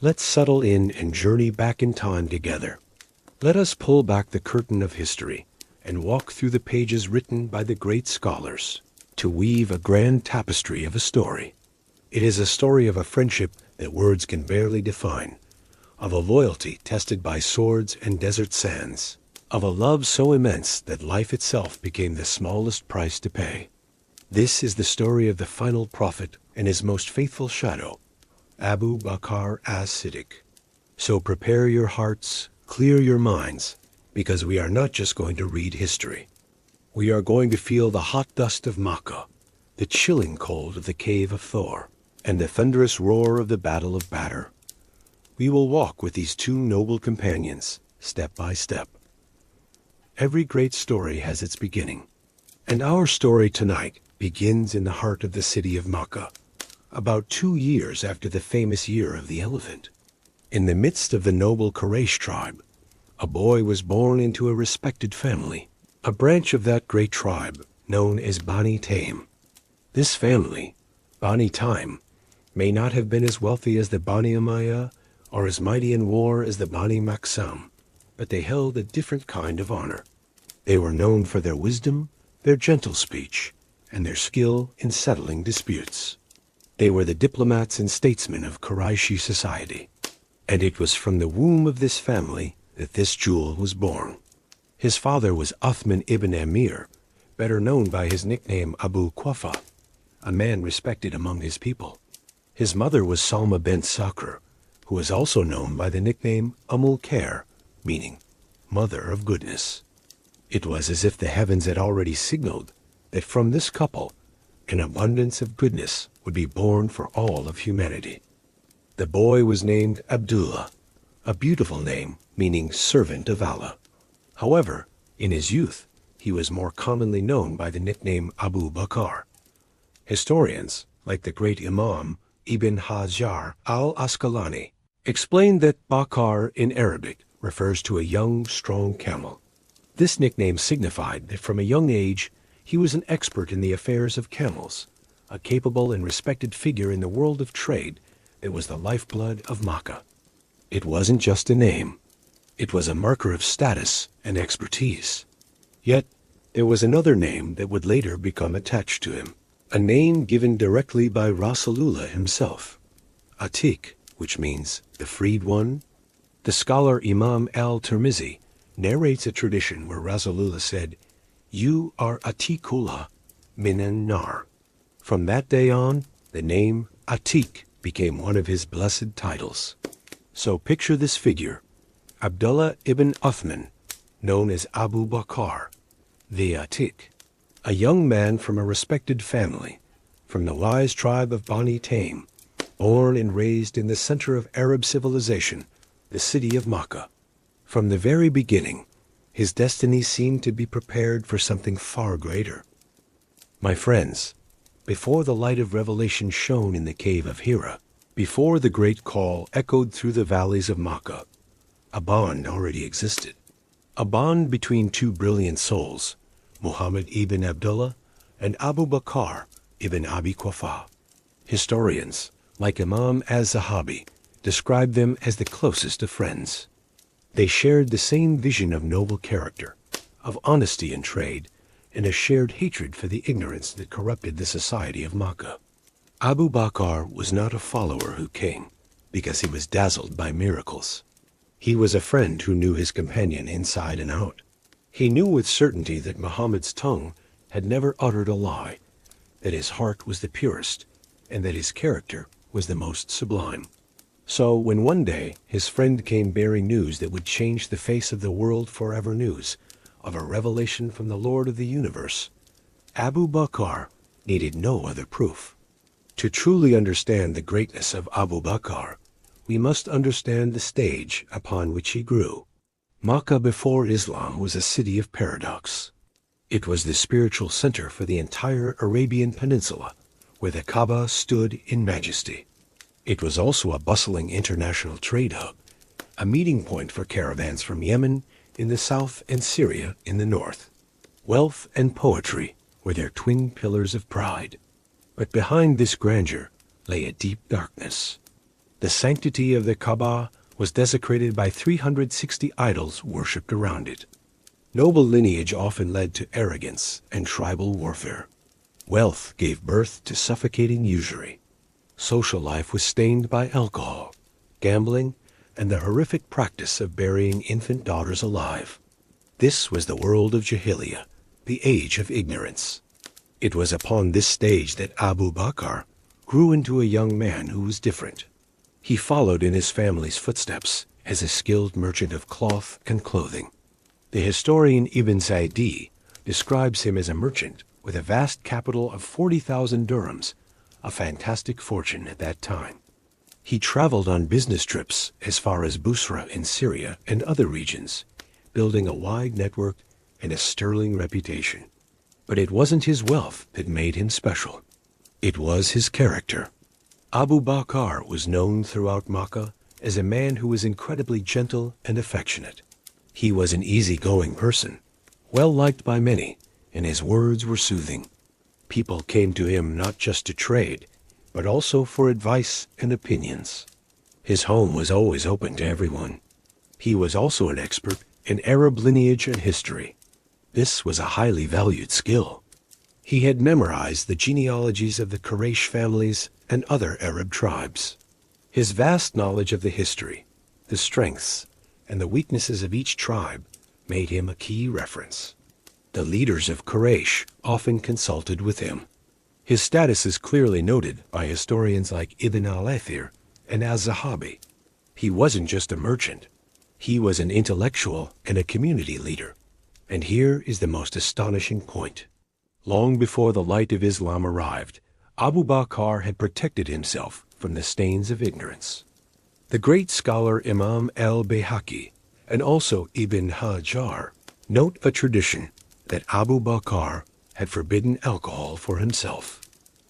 Let's settle in and journey back in time together. Let us pull back the curtain of history and walk through the pages written by the great scholars to weave a grand tapestry of a story. It is a story of a friendship that words can barely define, of a loyalty tested by swords and desert sands, of a love so immense that life itself became the smallest price to pay. This is the story of the final prophet and his most faithful shadow, Abu Bakar As-Siddiq. So prepare your hearts, clear your minds, because we are not just going to read history. We are going to feel the hot dust of Makkah, the chilling cold of the cave of Thor, and the thunderous roar of the Battle of Badr. We will walk with these two noble companions, step by step. Every great story has its beginning, and our story tonight begins in the heart of the city of Makkah, about 2 years after the famous Year of the Elephant. In the midst of the noble Quraysh tribe, a boy was born into a respected family, a branch of that great tribe known as Bani Taym. This family, Bani Taym, may not have been as wealthy as the Bani Umayyah or as mighty in war as the Bani Maksam, but they held a different kind of honor. They were known for their wisdom, their gentle speech, and their skill in settling disputes. They were the diplomats and statesmen of Qurayshi society, and it was from the womb of this family that this jewel was born. His father was Uthman ibn Amir, better known by his nickname Abu Quafa, a man respected among his people. His mother was Salma bint Sakr, who was also known by the nickname Khair, meaning Mother of Goodness. It was as if the heavens had already signaled that from this couple, an abundance of goodness would be born for all of humanity. The boy was named Abdullah, a beautiful name meaning servant of Allah. However, in his youth, he was more commonly known by the nickname Abu Bakar. Historians, like the great Imam Ibn Hajar al-Asqalani, explained that Bakar in Arabic refers to a young, strong camel. This nickname signified that from a young age, he was an expert in the affairs of camels, a capable and respected figure in the world of trade that was the lifeblood of Makkah. It wasn't just a name. It was a marker of status and expertise. Yet, there was another name that would later become attached to him, a name given directly by Rasulullah himself, Atiq, which means the freed one. The scholar Imam al-Tirmizi narrates a tradition where Rasulullah said, "You are Atiqullah minan nar." From that day on, the name Atiq became one of his blessed titles. So picture this figure, Abdullah ibn Uthman, known as Abu Bakar, the Atiq, a young man from a respected family, from the wise tribe of Bani Taym, born and raised in the center of Arab civilization, the city of Makkah. From the very beginning, his destiny seemed to be prepared for something far greater. My friends, before the light of revelation shone in the cave of Hira, before the great call echoed through the valleys of Makkah, a bond already existed. A bond between two brilliant souls, Muhammad ibn Abdullah and Abu Bakar ibn Abi Quafa. Historians, like Imam az-Zahabi, describe them as the closest of friends. They shared the same vision of noble character, of honesty in trade, and a shared hatred for the ignorance that corrupted the society of Makkah. Abu Bakar was not a follower who came because he was dazzled by miracles. He was a friend who knew his companion inside and out. He knew with certainty that Muhammad's tongue had never uttered a lie, that his heart was the purest, and that his character was the most sublime. So when one day his friend came bearing news that would change the face of the world forever, news of a revelation from the Lord of the universe, Abu Bakar needed no other proof. To truly understand the greatness of Abu Bakar, we must understand the stage upon which he grew. Makkah before Islam was a city of paradox. It was the spiritual center for the entire Arabian Peninsula, where the Kaaba stood in majesty. It was also a bustling international trade hub, a meeting point for caravans from Yemen in the south and Syria in the north. Wealth and poetry were their twin pillars of pride. But behind this grandeur lay a deep darkness. The sanctity of the Kaaba was desecrated by 360 idols worshipped around it. Noble lineage often led to arrogance and tribal warfare. Wealth gave birth to suffocating usury. Social life was stained by alcohol, gambling, and the horrific practice of burying infant daughters alive. This was the world of Jahiliyyah, the age of ignorance. It was upon this stage that Abu Bakr grew into a young man who was different. He followed in his family's footsteps as a skilled merchant of cloth and clothing. The historian Ibn Sa'di describes him as a merchant with a vast capital of 40,000 dirhams, a fantastic fortune at that time. He traveled on business trips as far as Busra in Syria and other regions, building a wide network and a sterling reputation. But it wasn't his wealth that made him special. It was his character. Abu Bakr was known throughout Makkah as a man who was incredibly gentle and affectionate. He was an easygoing person, well liked by many, and his words were soothing. People came to him not just to trade, but also for advice and opinions. His home was always open to everyone. He was also an expert in Arab lineage and history. This was a highly valued skill. He had memorized the genealogies of the Quraysh families and other Arab tribes. His vast knowledge of the history, the strengths, and the weaknesses of each tribe made him a key reference. The leaders of Quraysh often consulted with him. His status is clearly noted by historians like Ibn al-Athir and al-Zahabi. He wasn't just a merchant. He was an intellectual and a community leader. And here is the most astonishing point. Long before the light of Islam arrived, Abu Bakr had protected himself from the stains of ignorance. The great scholar Imam al-Bayhaqi and also Ibn Hajar note a tradition that Abu Bakr had forbidden alcohol for himself.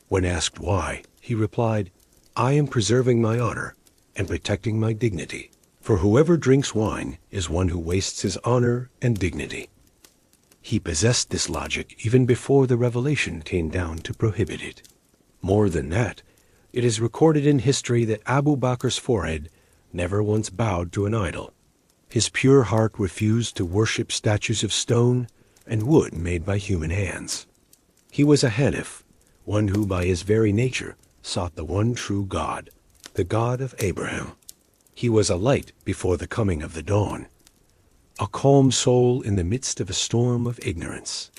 When asked why, he replied, "I am preserving my honor and protecting my dignity, for whoever drinks wine is one who wastes his honor and dignity." He possessed this logic even before the revelation came down to prohibit it. More than that, it is recorded in history that Abu Bakr's forehead never once bowed to an idol. His pure heart refused to worship statues of stone and wood made by human hands. He was a Hanif, one who by his very nature sought the one true God, the God of Abraham. He was a light before the coming of the dawn, a calm soul in the midst of a storm of ignorance,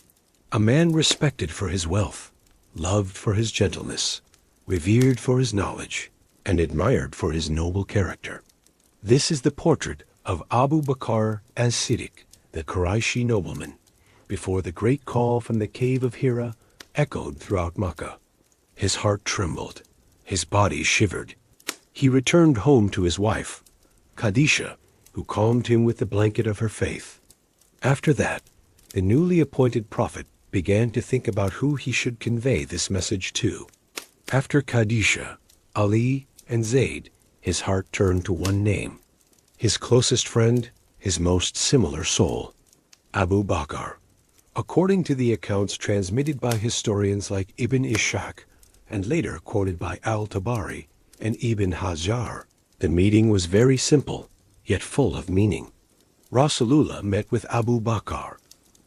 a man respected for his wealth, loved for his gentleness, revered for his knowledge, and admired for his noble character. This is the portrait of Abu Bakar As-Siddiq, the Qurayshi nobleman, before the great call from the cave of Hira echoed throughout Makkah. His heart trembled, his body shivered. He returned home to his wife, Khadijah, who calmed him with the blanket of her faith. After that, the newly appointed prophet began to think about who he should convey this message to. After Khadijah, Ali, and Zayd, his heart turned to one name, his closest friend, his most similar soul, Abu Bakr. According to the accounts transmitted by historians like Ibn Ishaq and later quoted by al-Tabari and Ibn Hajar, the meeting was very simple, yet full of meaning. Rasulullah met with Abu Bakr,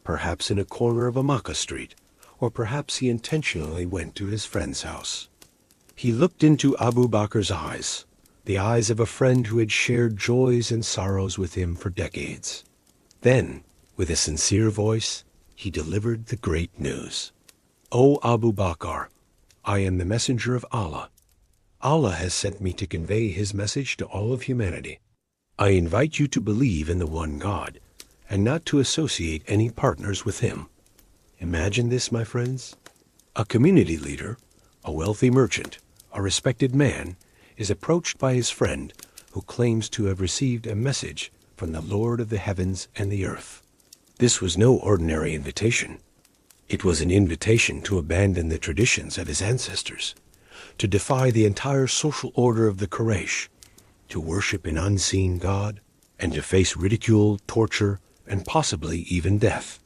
perhaps in a corner of a Makkah street, or perhaps he intentionally went to his friend's house. He looked into Abu Bakr's eyes, the eyes of a friend who had shared joys and sorrows with him for decades. Then, with a sincere voice, he delivered the great news. "O Abu Bakr, I am the messenger of Allah. Allah has sent me to convey his message to all of humanity. I invite you to believe in the one God, and not to associate any partners with him." Imagine this, my friends. A community leader, a wealthy merchant, a respected man, is approached by his friend who claims to have received a message from the Lord of the heavens and the earth. This was no ordinary invitation. It was an invitation to abandon the traditions of his ancestors, to defy the entire social order of the Quraysh, to worship an unseen God, and to face ridicule, torture, and possibly even death.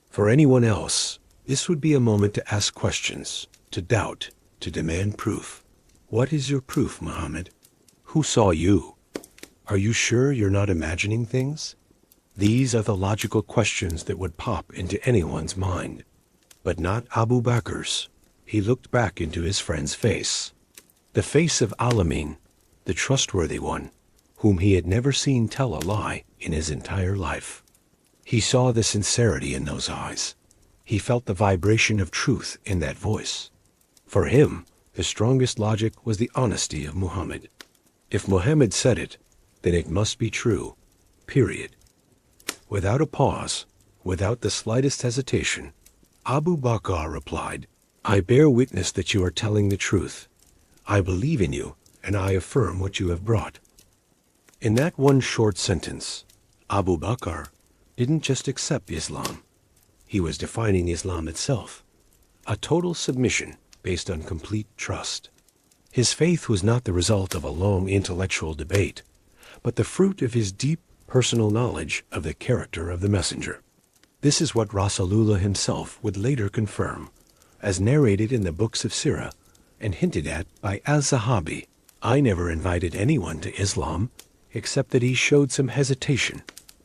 For anyone else, this would be a moment to ask questions, to doubt, to demand proof. What is your proof, Muhammad? Who saw you? Are you sure you're not imagining things? These are the logical questions that would pop into anyone's mind. But not Abu Bakar's. He looked back into his friend's face. The face of Al-Amin, the trustworthy one, whom he had never seen tell a lie in his entire life. He saw the sincerity in those eyes. He felt the vibration of truth in that voice. For him, the strongest logic was the honesty of Muhammad. If Muhammad said it, then it must be true. Period. Without a pause, without the slightest hesitation, Abu Bakar replied, I bear witness that you are telling the truth. I believe in you, and I affirm what you have brought. In that one short sentence, Abu Bakar didn't just accept Islam. He was defining Islam itself, a total submission based on complete trust. His faith was not the result of a long intellectual debate, but the fruit of his deep personal knowledge of the character of the messenger. This is what Rasulullah himself would later confirm, as narrated in the books of Sirah and hinted at by Al-Zahabi. I never invited anyone to Islam except that he showed some hesitation,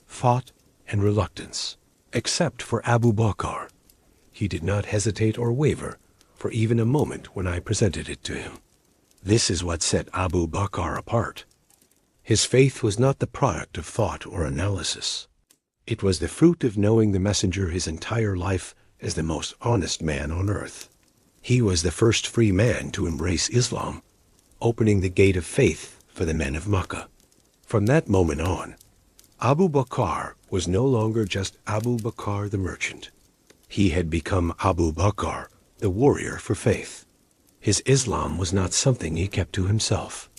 thought, and reluctance. Except for Abu Bakar. He did not hesitate or waver for even a moment when I presented it to him. This is what set Abu Bakar apart. His faith was not the product of thought or analysis. It was the fruit of knowing the messenger his entire life as the most honest man on earth. He was the first free man to embrace Islam, opening the gate of faith for the men of Makkah. From that moment on, Abu Bakar was no longer just Abu Bakar the merchant. He had become Abu Bakar, the warrior for faith. His Islam was not something he kept to himself.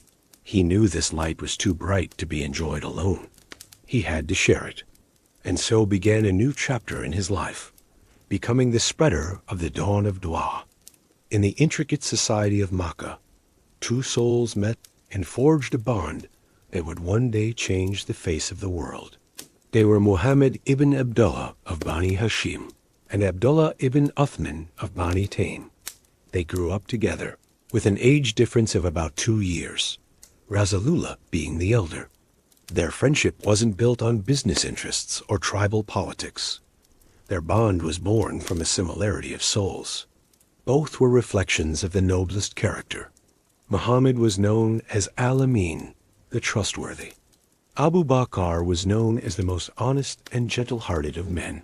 He knew this light was too bright to be enjoyed alone. He had to share it. And so began a new chapter in his life, becoming the spreader of the dawn of dua. In the intricate society of Makkah, two souls met and forged a bond that would one day change the face of the world. They were Muhammad ibn Abdullah of Bani Hashim and Abdullah ibn Uthman of Bani Taym. They grew up together, with an age difference of about 2 years, Rasulullah being the elder. Their friendship wasn't built on business interests or tribal politics. Their bond was born from a similarity of souls. Both were reflections of the noblest character. Muhammad was known as Al-Amin, the trustworthy. Abu Bakar was known as the most honest and gentle-hearted of men.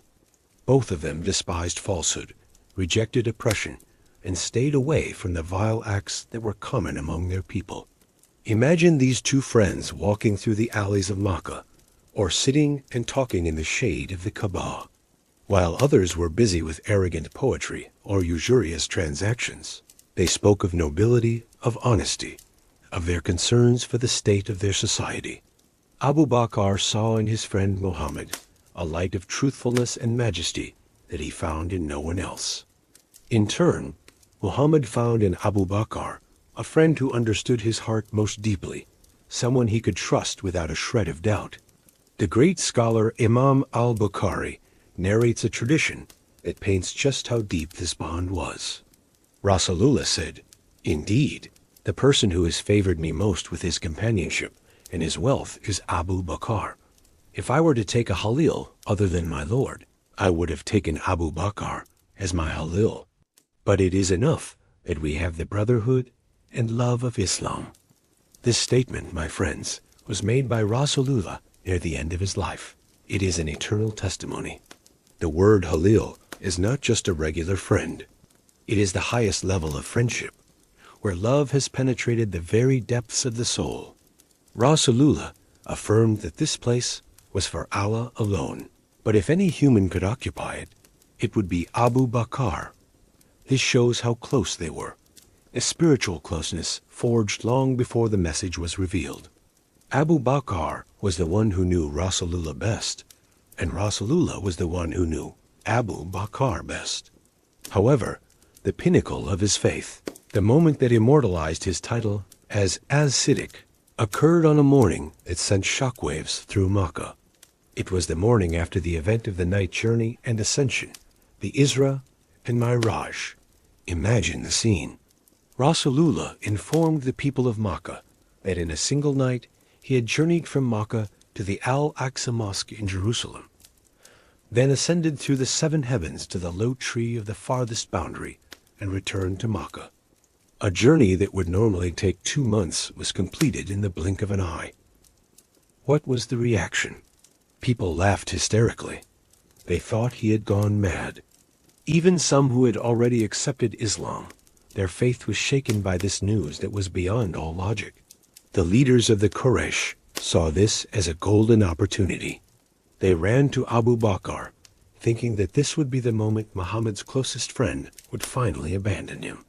Both of them despised falsehood, rejected oppression, and stayed away from the vile acts that were common among their people. Imagine these two friends walking through the alleys of Makkah, or sitting and talking in the shade of the Kaaba, while others were busy with arrogant poetry or usurious transactions. They spoke of nobility, of honesty, of their concerns for the state of their society. Abu Bakar saw in his friend Muhammad a light of truthfulness and majesty that he found in no one else. In turn, Muhammad found in Abu Bakar a friend who understood his heart most deeply, someone he could trust without a shred of doubt. The great scholar Imam al-Bukhari narrates a tradition that paints just how deep this bond was. Rasulullah said, "Indeed, the person who has favored me most with his companionship and his wealth is Abu Bakar. If I were to take a Halil other than my Lord, I would have taken Abu Bakar as my Halil. But it is enough that we have the brotherhood and love of Islam." This statement, my friends, was made by Rasulullah near the end of his life. It is an eternal testimony. The word Halil is not just a regular friend. It is the highest level of friendship, where love has penetrated the very depths of the soul. Rasulullah affirmed that this place was for Allah alone, but if any human could occupy it, it would be Abu Bakar. This shows how close they were, a spiritual closeness forged long before the message was revealed. Abu Bakar was the one who knew Rasulullah best, and Rasulullah was the one who knew Abu Bakar best. However, the pinnacle of his faith, the moment that immortalized his title as As-Siddiq, occurred on a morning that sent shockwaves through Makkah. It was the morning after the event of the night journey and ascension, the Isra and Mi'raj. Imagine the scene. Rasulullah informed the people of Makkah that in a single night he had journeyed from Makkah to the Al-Aqsa Mosque in Jerusalem, then ascended through the seven heavens to the low tree of the farthest boundary, and returned to Makkah. A journey that would normally take 2 months was completed in the blink of an eye. What was the reaction? People laughed hysterically. They thought he had gone mad. Even some who had already accepted Islam, their faith was shaken by this news that was beyond all logic. The leaders of the Quraysh saw this as a golden opportunity. They ran to Abu Bakar, thinking that this would be the moment Muhammad's closest friend would finally abandon him.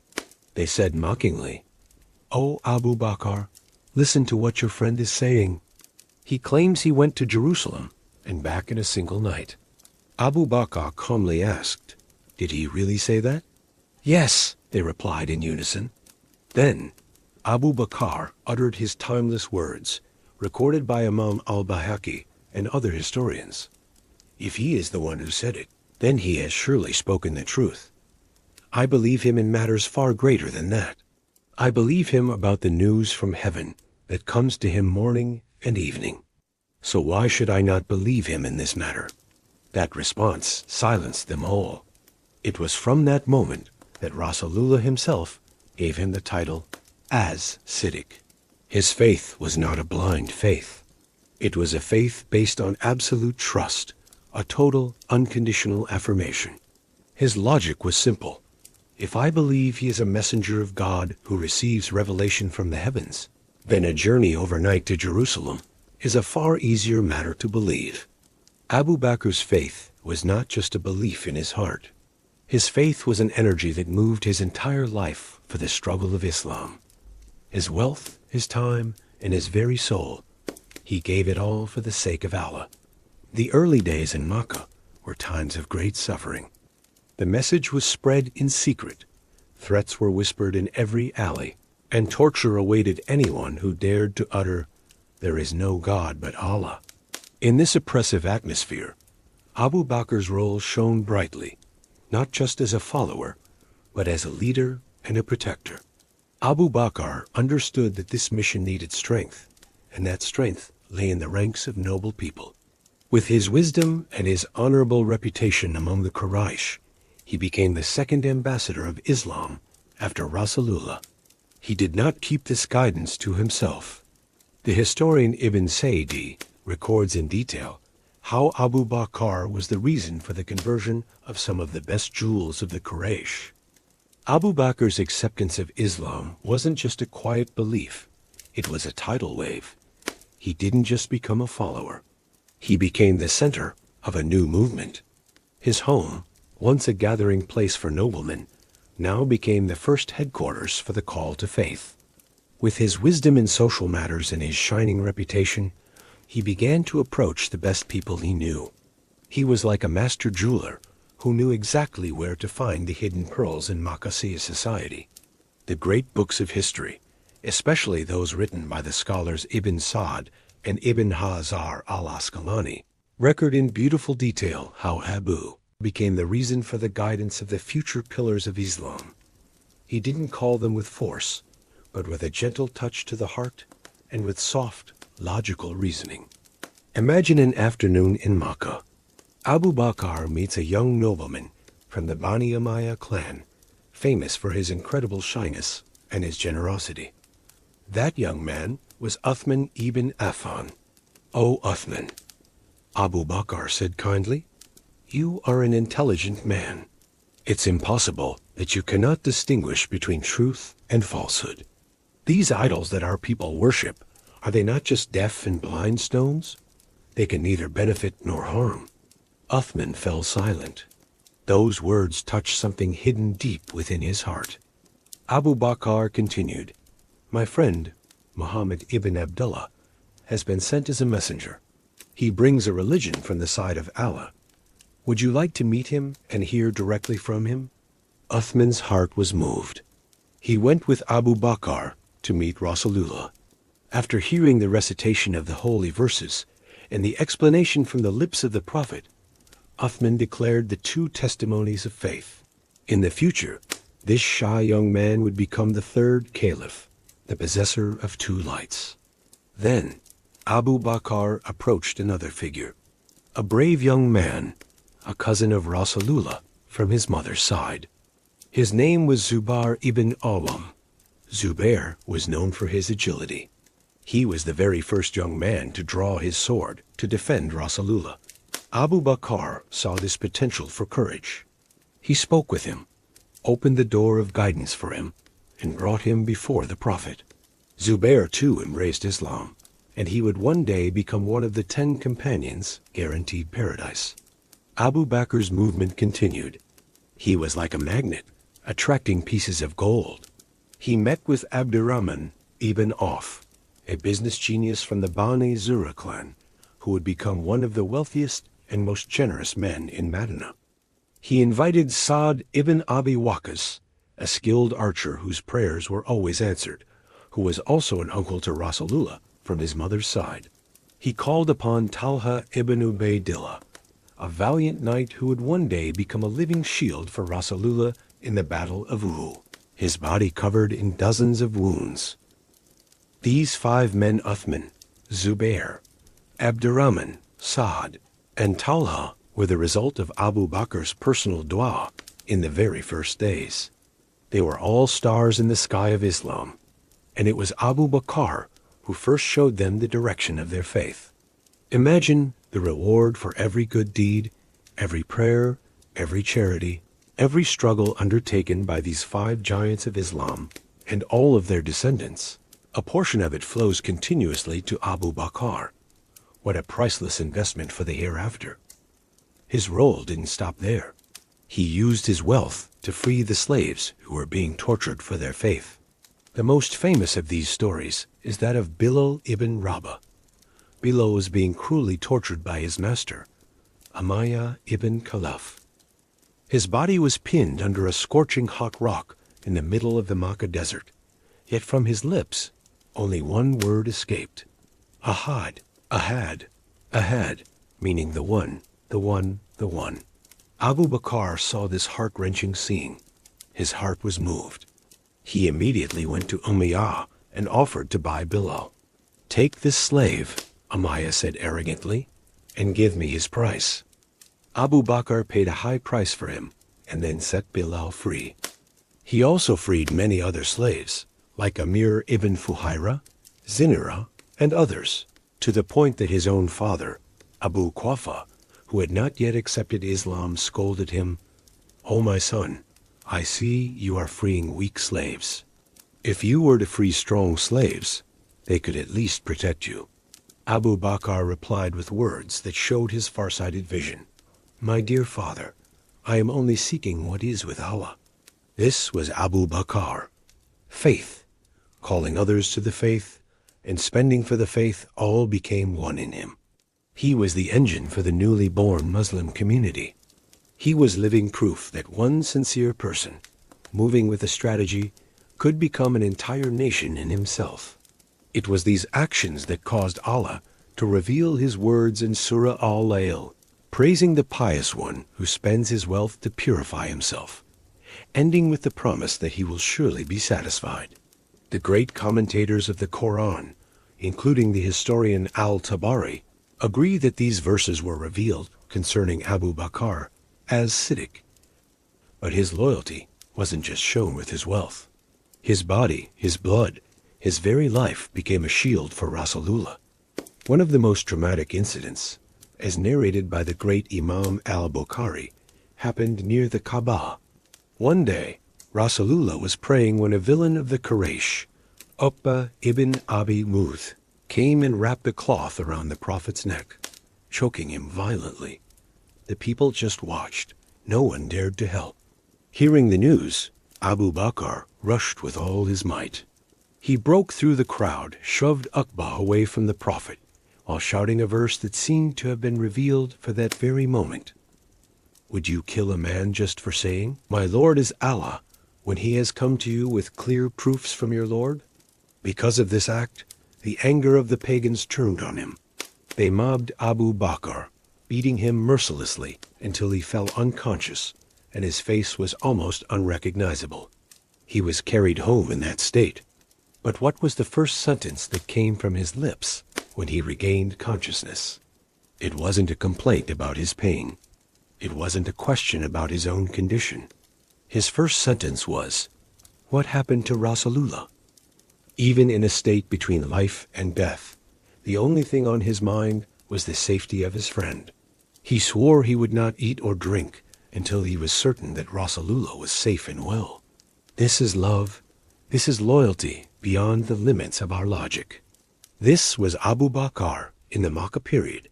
They said mockingly, "O Abu Bakar, listen to what your friend is saying. He claims he went to Jerusalem and back in a single night." Abu Bakar calmly asked, "Did he really say that?" "Yes," they replied in unison. Then Abu Bakar uttered his timeless words, recorded by Imam al-Bayhaqi and other historians. "If he is the one who said it, then he has surely spoken the truth. I believe him in matters far greater than that. I believe him about the news from heaven that comes to him morning and evening. So why should I not believe him in this matter?" That response silenced them all. It was from that moment that Rasulullah himself gave him the title As-Siddiq. His faith was not a blind faith. It was a faith based on absolute trust, a total, unconditional affirmation. His logic was simple. If I believe he is a messenger of God who receives revelation from the heavens, then a journey overnight to Jerusalem is a far easier matter to believe. Abu Bakr's faith was not just a belief in his heart. His faith was an energy that moved his entire life for the struggle of Islam. His wealth, his time, and his very soul, he gave it all for the sake of Allah. The early days in Makkah were times of great suffering. The message was spread in secret. Threats were whispered in every alley, and torture awaited anyone who dared to utter, "There is no God but Allah." In this oppressive atmosphere, Abu Bakr's role shone brightly, not just as a follower, but as a leader and a protector. Abu Bakr understood that this mission needed strength, and that strength lay in the ranks of noble people. With his wisdom and his honorable reputation among the Quraysh, he became the second ambassador of Islam after Rasulullah. He did not keep this guidance to himself. The historian Ibn Sa'di records in detail how Abu Bakr was the reason for the conversion of some of the best jewels of the Quraysh. Abu Bakr's acceptance of Islam wasn't just a quiet belief, it was a tidal wave. He didn't just become a follower. He became the center of a new movement. His home, once a gathering place for noblemen, now became the first headquarters for the call to faith. With his wisdom in social matters and his shining reputation, he began to approach the best people he knew. He was like a master jeweler who knew exactly where to find the hidden pearls in Makkah society. The great books of history, especially those written by the scholars Ibn Sa'd and Ibn Hajar al-Asqalani, record in beautiful detail how Abu became the reason for the guidance of the future pillars of Islam. He didn't call them with force, but with a gentle touch to the heart and with soft, logical reasoning. Imagine an afternoon in Makkah. Abu Bakr meets a young nobleman from the Bani Umayyah clan, famous for his incredible shyness and his generosity. That young man was Uthman ibn Affan. "O Uthman," Abu Bakr said kindly, "you are an intelligent man. It's impossible that you cannot distinguish between truth and falsehood. These idols that our people worship, are they not just deaf and blind stones? They can neither benefit nor harm." Uthman fell silent. Those words touched something hidden deep within his heart. Abu Bakr continued, "My friend, Muhammad ibn Abdullah, has been sent as a messenger. He brings a religion from the side of Allah. Would you like to meet him and hear directly from him?" Uthman's heart was moved. He went with Abu Bakr to meet Rasulullah. After hearing the recitation of the holy verses and the explanation from the lips of the Prophet, Uthman declared the two testimonies of faith. In the future, this shy young man would become the third Caliph. the possessor of two lights. Then Abu Bakr approached another figure, a brave young man, a cousin of Rasulullah from his mother's side. His name was Zubair ibn Awam. Zubair was known for his agility. He was the very first young man to draw his sword to defend Rasulullah. Abu Bakr saw this potential for courage. He spoke with him, opened the door of guidance for him, and brought him before the Prophet. Zubair too embraced Islam, and he would one day become one of the 10 companions guaranteed paradise. Abu Bakr's movement continued. He was like a magnet, attracting pieces of gold. He met with Abdurrahman ibn Auf, a business genius from the Bani Zura clan, who would become one of the wealthiest and most generous men in Medina. He invited Sa'd ibn Abi Waqqas, a skilled archer whose prayers were always answered, who was also an uncle to Rasulullah from his mother's side. He called upon Talha ibn Ubaydillah, a valiant knight who would one day become a living shield for Rasulullah in the Battle of Uhud, his body covered in dozens of wounds. These 5 men, Uthman, Zubair, Abdurrahman, Sa'd, and Talha, were the result of Abu Bakr's personal dua in the very first days. They were all stars in the sky of Islam, and it was Abu Bakr who first showed them the direction of their faith. Imagine the reward for every good deed, every prayer, every charity, every struggle undertaken by these 5 giants of Islam and all of their descendants. A portion of it flows continuously to Abu Bakr. What a priceless investment for the hereafter. His role didn't stop there. He used his wealth to free the slaves who were being tortured for their faith. The most famous of these stories is that of Bilal ibn Rabah. Bilal was being cruelly tortured by his master, Umayyah ibn Caliph. His body was pinned under a scorching hot rock in the middle of the Makkah desert, yet from his lips only one word escaped: Ahad, Ahad, Ahad, meaning the one, the one, the one. Abu Bakr saw this heart-wrenching scene. His heart was moved. He immediately went to Umayyah and offered to buy Bilal. "Take this slave," Umayyah said arrogantly, "and give me his price." Abu Bakr paid a high price for him and then set Bilal free. He also freed many other slaves, like Amir ibn Fuhaira, Zinira, and others, to the point that his own father, Abu Quafa, who had not yet accepted Islam, scolded him, "O my son, I see you are freeing weak slaves. If you were to free strong slaves, they could at least protect you." Abu Bakr replied with words that showed his farsighted vision. "My dear father, I am only seeking what is with Allah." This was Abu Bakr. Faith, calling others to the faith, and spending for the faith all became one in him. He was the engine for the newly born Muslim community. He was living proof that one sincere person, moving with a strategy, could become an entire nation in himself. It was these actions that caused Allah to reveal his words in Surah Al-Layl, praising the pious one who spends his wealth to purify himself, ending with the promise that he will surely be satisfied. The great commentators of the Quran, including the historian Al-Tabari, agree that these verses were revealed concerning Abu Bakr as Siddiq. But his loyalty wasn't just shown with his wealth. His body, his blood, his very life became a shield for Rasulullah. One of the most dramatic incidents, as narrated by the great Imam al-Bukhari, happened near the Kaaba. One day, Rasulullah was praying when a villain of the Quraysh, Uqba ibn Abi Mu'th, came and wrapped the cloth around the Prophet's neck, choking him violently. The people just watched. No one dared to help. Hearing the news, Abu Bakr rushed with all his might. He broke through the crowd, shoved Uqba away from the Prophet, while shouting a verse that seemed to have been revealed for that very moment. "Would you kill a man just for saying, 'My Lord is Allah,' when he has come to you with clear proofs from your Lord?" Because of this act, the anger of the pagans turned on him. They mobbed Abu Bakr, beating him mercilessly until he fell unconscious and his face was almost unrecognizable. He was carried home in that state. But what was the first sentence that came from his lips when he regained consciousness? It wasn't a complaint about his pain. It wasn't a question about his own condition. His first sentence was, "What happened to Rasulullah?" Even in a state between life and death, the only thing on his mind was the safety of his friend. He swore he would not eat or drink until he was certain that Rasulullah was safe and well. This is love. This is loyalty beyond the limits of our logic. This was Abu Bakr in the Makkah period,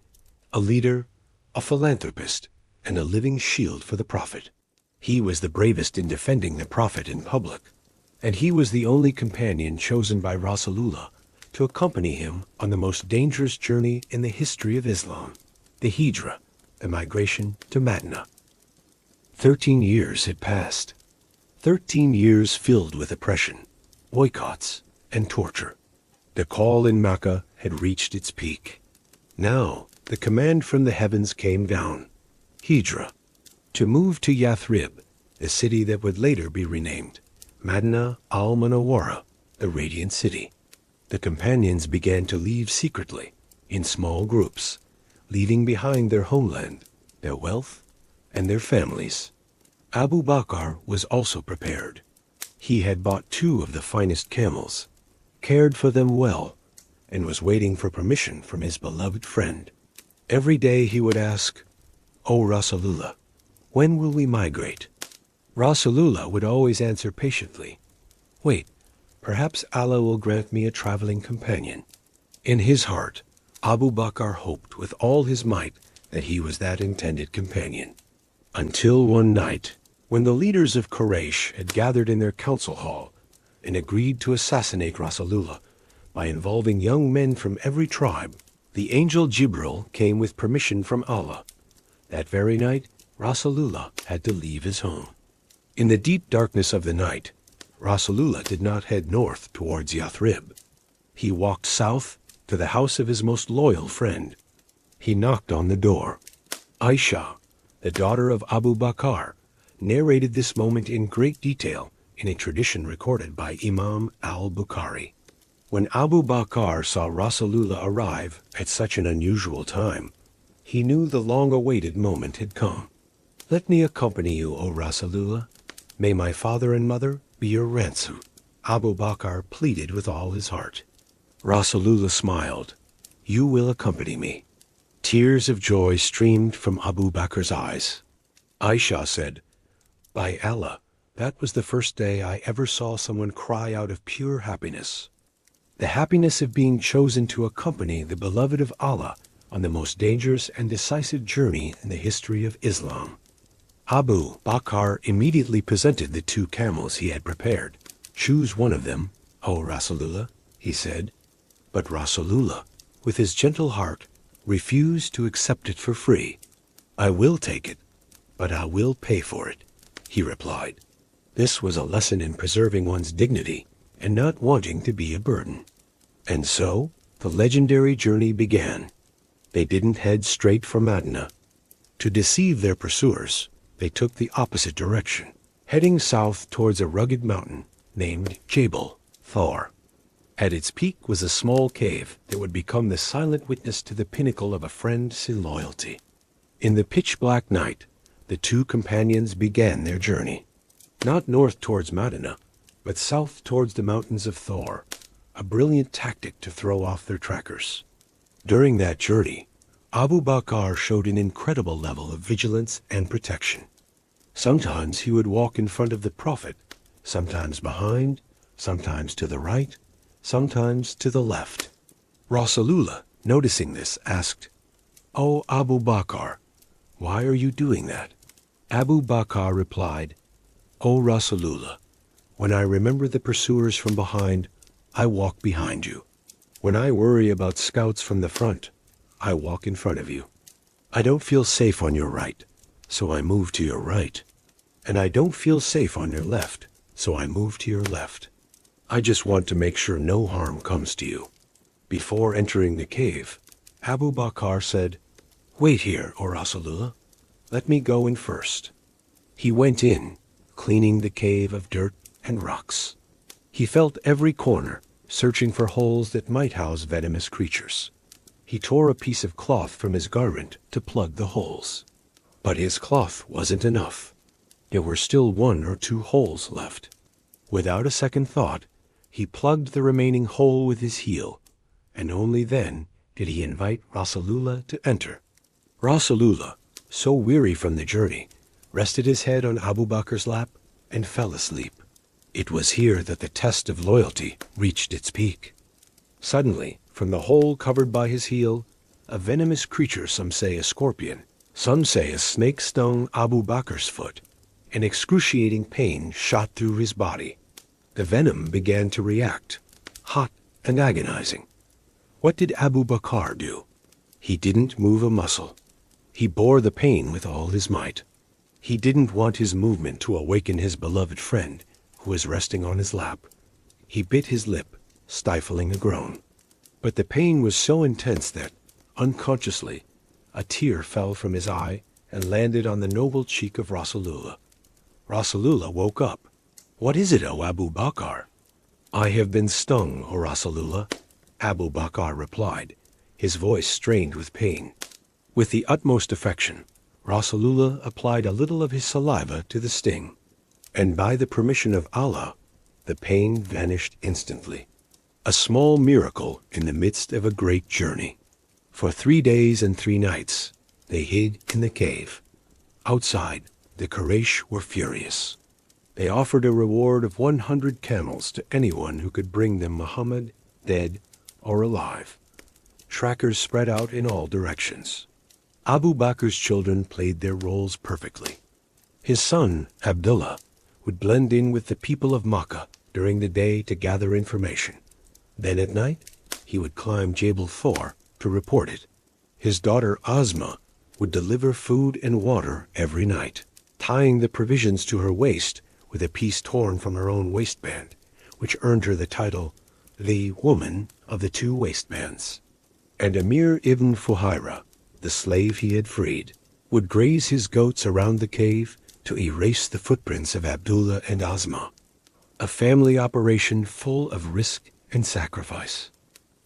a leader, a philanthropist, and a living shield for the Prophet. He was the bravest in defending the Prophet in public, and he was the only companion chosen by Rasulullah to accompany him on the most dangerous journey in the history of Islam, the Hijrah, the migration to Medina. 13 years had passed. 13 years filled with oppression, boycotts, and torture. The call in Makkah had reached its peak. Now, the command from the heavens came down, Hijrah, to move to Yathrib, the city that would later be renamed Medina al-Munawwara, the Radiant City. The companions began to leave secretly, in small groups, leaving behind their homeland, their wealth, and their families. Abu Bakr was also prepared. He had bought 2 of the finest camels, cared for them well, and was waiting for permission from his beloved friend. Every day he would ask, "O Rasulullah, when will we migrate?" Rasulullah would always answer patiently, "Wait, perhaps Allah will grant me a traveling companion." In his heart, Abu Bakr hoped with all his might that he was that intended companion. Until one night, when the leaders of Quraysh had gathered in their council hall and agreed to assassinate Rasulullah by involving young men from every tribe, the angel Jibril came with permission from Allah. That very night, Rasulullah had to leave his home. In the deep darkness of the night, Rasulullah did not head north towards Yathrib. He walked south to the house of his most loyal friend. He knocked on the door. Aisha, the daughter of Abu Bakr, narrated this moment in great detail in a tradition recorded by Imam al-Bukhari. When Abu Bakr saw Rasulullah arrive at such an unusual time, he knew the long-awaited moment had come. "Let me accompany you, O Rasulullah. May my father and mother be your ransom," Abu Bakr pleaded with all his heart. Rasulullah smiled. "You will accompany me." Tears of joy streamed from Abu Bakr's eyes. Aisha said, "By Allah, that was the first day I ever saw someone cry out of pure happiness. The happiness of being chosen to accompany the beloved of Allah on the most dangerous and decisive journey in the history of Islam." Abu Bakr immediately presented the 2 camels he had prepared. "Choose one of them, O Rasulullah," he said. But Rasulullah, with his gentle heart, refused to accept it for free. "I will take it, but I will pay for it," he replied. This was a lesson in preserving one's dignity and not wanting to be a burden. And so, the legendary journey began. They didn't head straight for Medina. To deceive their pursuers, they took the opposite direction, heading south towards a rugged mountain named Jabal Thor. At its peak was a small cave that would become the silent witness to the pinnacle of a friend's loyalty. In the pitch-black night, the 2 companions began their journey. Not north towards Medina, but south towards the mountains of Thor, a brilliant tactic to throw off their trackers. During that journey, Abu Bakr showed an incredible level of vigilance and protection. Sometimes he would walk in front of the Prophet, sometimes behind, sometimes to the right, sometimes to the left. Rasulullah, noticing this, asked, "O Abu Bakr, why are you doing that?" Abu Bakr replied, "O Rasulullah, when I remember the pursuers from behind, I walk behind you. When I worry about scouts from the front, I walk in front of you. I don't feel safe on your right, so I move to your right. And I don't feel safe on your left, so I move to your left. I just want to make sure no harm comes to you." Before entering the cave, Abu Bakr said, "Wait here, O Rasulullah. Let me go in first." He went in, cleaning the cave of dirt and rocks. He felt every corner, searching for holes that might house venomous creatures. He tore a piece of cloth from his garment to plug the holes. But his cloth wasn't enough. There were still 1 or 2 holes left. Without a second thought, he plugged the remaining hole with his heel, and only then did he invite Rasulullah to enter. Rasulullah, so weary from the journey, rested his head on Abu Bakar's lap and fell asleep. It was here that the test of loyalty reached its peak. Suddenly, from the hole covered by his heel, a venomous creature, some say a scorpion, some say a snake, stung Abu Bakar's foot. An excruciating pain shot through his body. The venom began to react, hot and agonizing. What did Abu Bakar do? He didn't move a muscle. He bore the pain with all his might. He didn't want his movement to awaken his beloved friend, who was resting on his lap. He bit his lip, stifling a groan. But the pain was so intense that, unconsciously, a tear fell from his eye and landed on the noble cheek of Rasulullah. Rasulullah woke up. "What is it, O Abu Bakar?" "I have been stung, O Rasulullah," Abu Bakar replied, his voice strained with pain. With the utmost affection, Rasulullah applied a little of his saliva to the sting, and by the permission of Allah, the pain vanished instantly. A small miracle in the midst of a great journey. For 3 days and 3 nights, they hid in the cave. Outside, the Quraysh were furious. They offered a reward of 100 camels to anyone who could bring them Muhammad, dead or alive. Trackers spread out in all directions. Abu Bakar's children played their roles perfectly. His son, Abdullah, would blend in with the people of Makkah during the day to gather information. Then at night, he would climb Jabal Thor to report it. His daughter Asma would deliver food and water every night, tying the provisions to her waist with a piece torn from her own waistband, which earned her the title, the Woman of the 2 Waistbands. And Amir ibn Fuhaira, the slave he had freed, would graze his goats around the cave to erase the footprints of Abdullah and Asma. A family operation full of risk and sacrifice.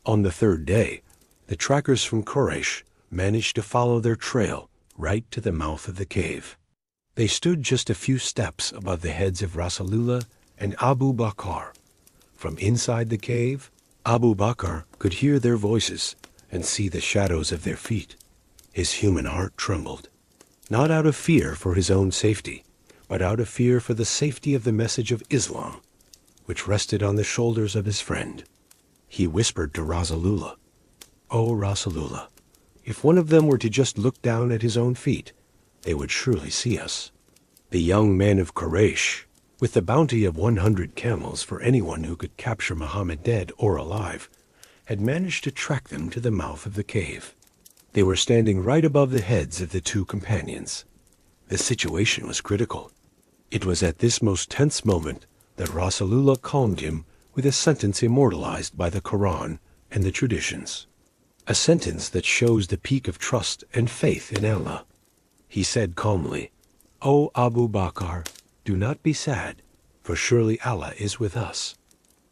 On the 3rd day, the trackers from Quraysh managed to follow their trail right to the mouth of the cave. They stood just a few steps above the heads of Rasulullah and Abu Bakar. From inside the cave, Abu Bakar could hear their voices and see the shadows of their feet. His human heart trembled, not out of fear for his own safety, but out of fear for the safety of the message of Islam, which rested on the shoulders of his friend. He whispered to Rasulullah, "O Rasulullah, if one of them were to just look down at his own feet, they would surely see us." The young men of Quraysh, with the bounty of 100 camels for anyone who could capture Muhammad dead or alive, had managed to track them to the mouth of the cave. They were standing right above the heads of the 2 companions. The situation was critical. It was at this most tense moment that Rasulullah calmed him with a sentence immortalized by the Quran and the traditions. A sentence that shows the peak of trust and faith in Allah. He said calmly, "O Abu Bakar, do not be sad, for surely Allah is with us."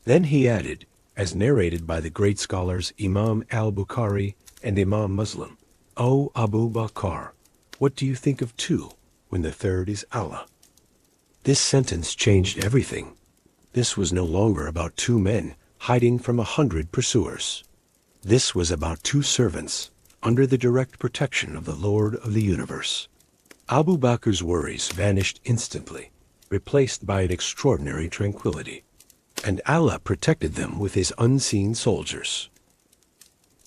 Then he added, as narrated by the great scholars Imam al-Bukhari and Imam Muslim, "O Abu Bakar, what do you think of 2 when the 3rd is Allah?" This sentence changed everything. This was no longer about 2 men hiding from 100 pursuers. This was about 2 servants under the direct protection of the Lord of the universe. Abu Bakar's worries vanished instantly, replaced by an extraordinary tranquility, and Allah protected them with his unseen soldiers.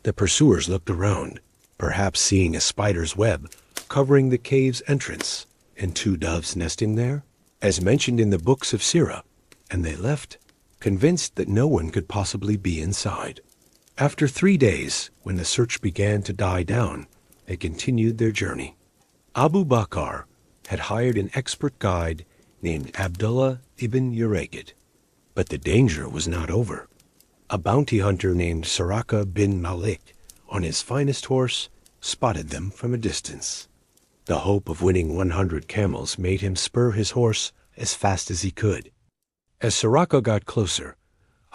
The pursuers looked around, perhaps seeing a spider's web covering the cave's entrance and 2 doves nesting there, as mentioned in the books of Sirah, and they left, convinced that no one could possibly be inside. After 3 days, when the search began to die down, they continued their journey. Abu Bakar had hired an expert guide named Abdullah ibn Urayqid. But the danger was not over. A bounty hunter named Suraka bin Malik, on his finest horse, spotted them from a distance. The hope of winning 100 camels made him spur his horse as fast as he could. As Suraka got closer,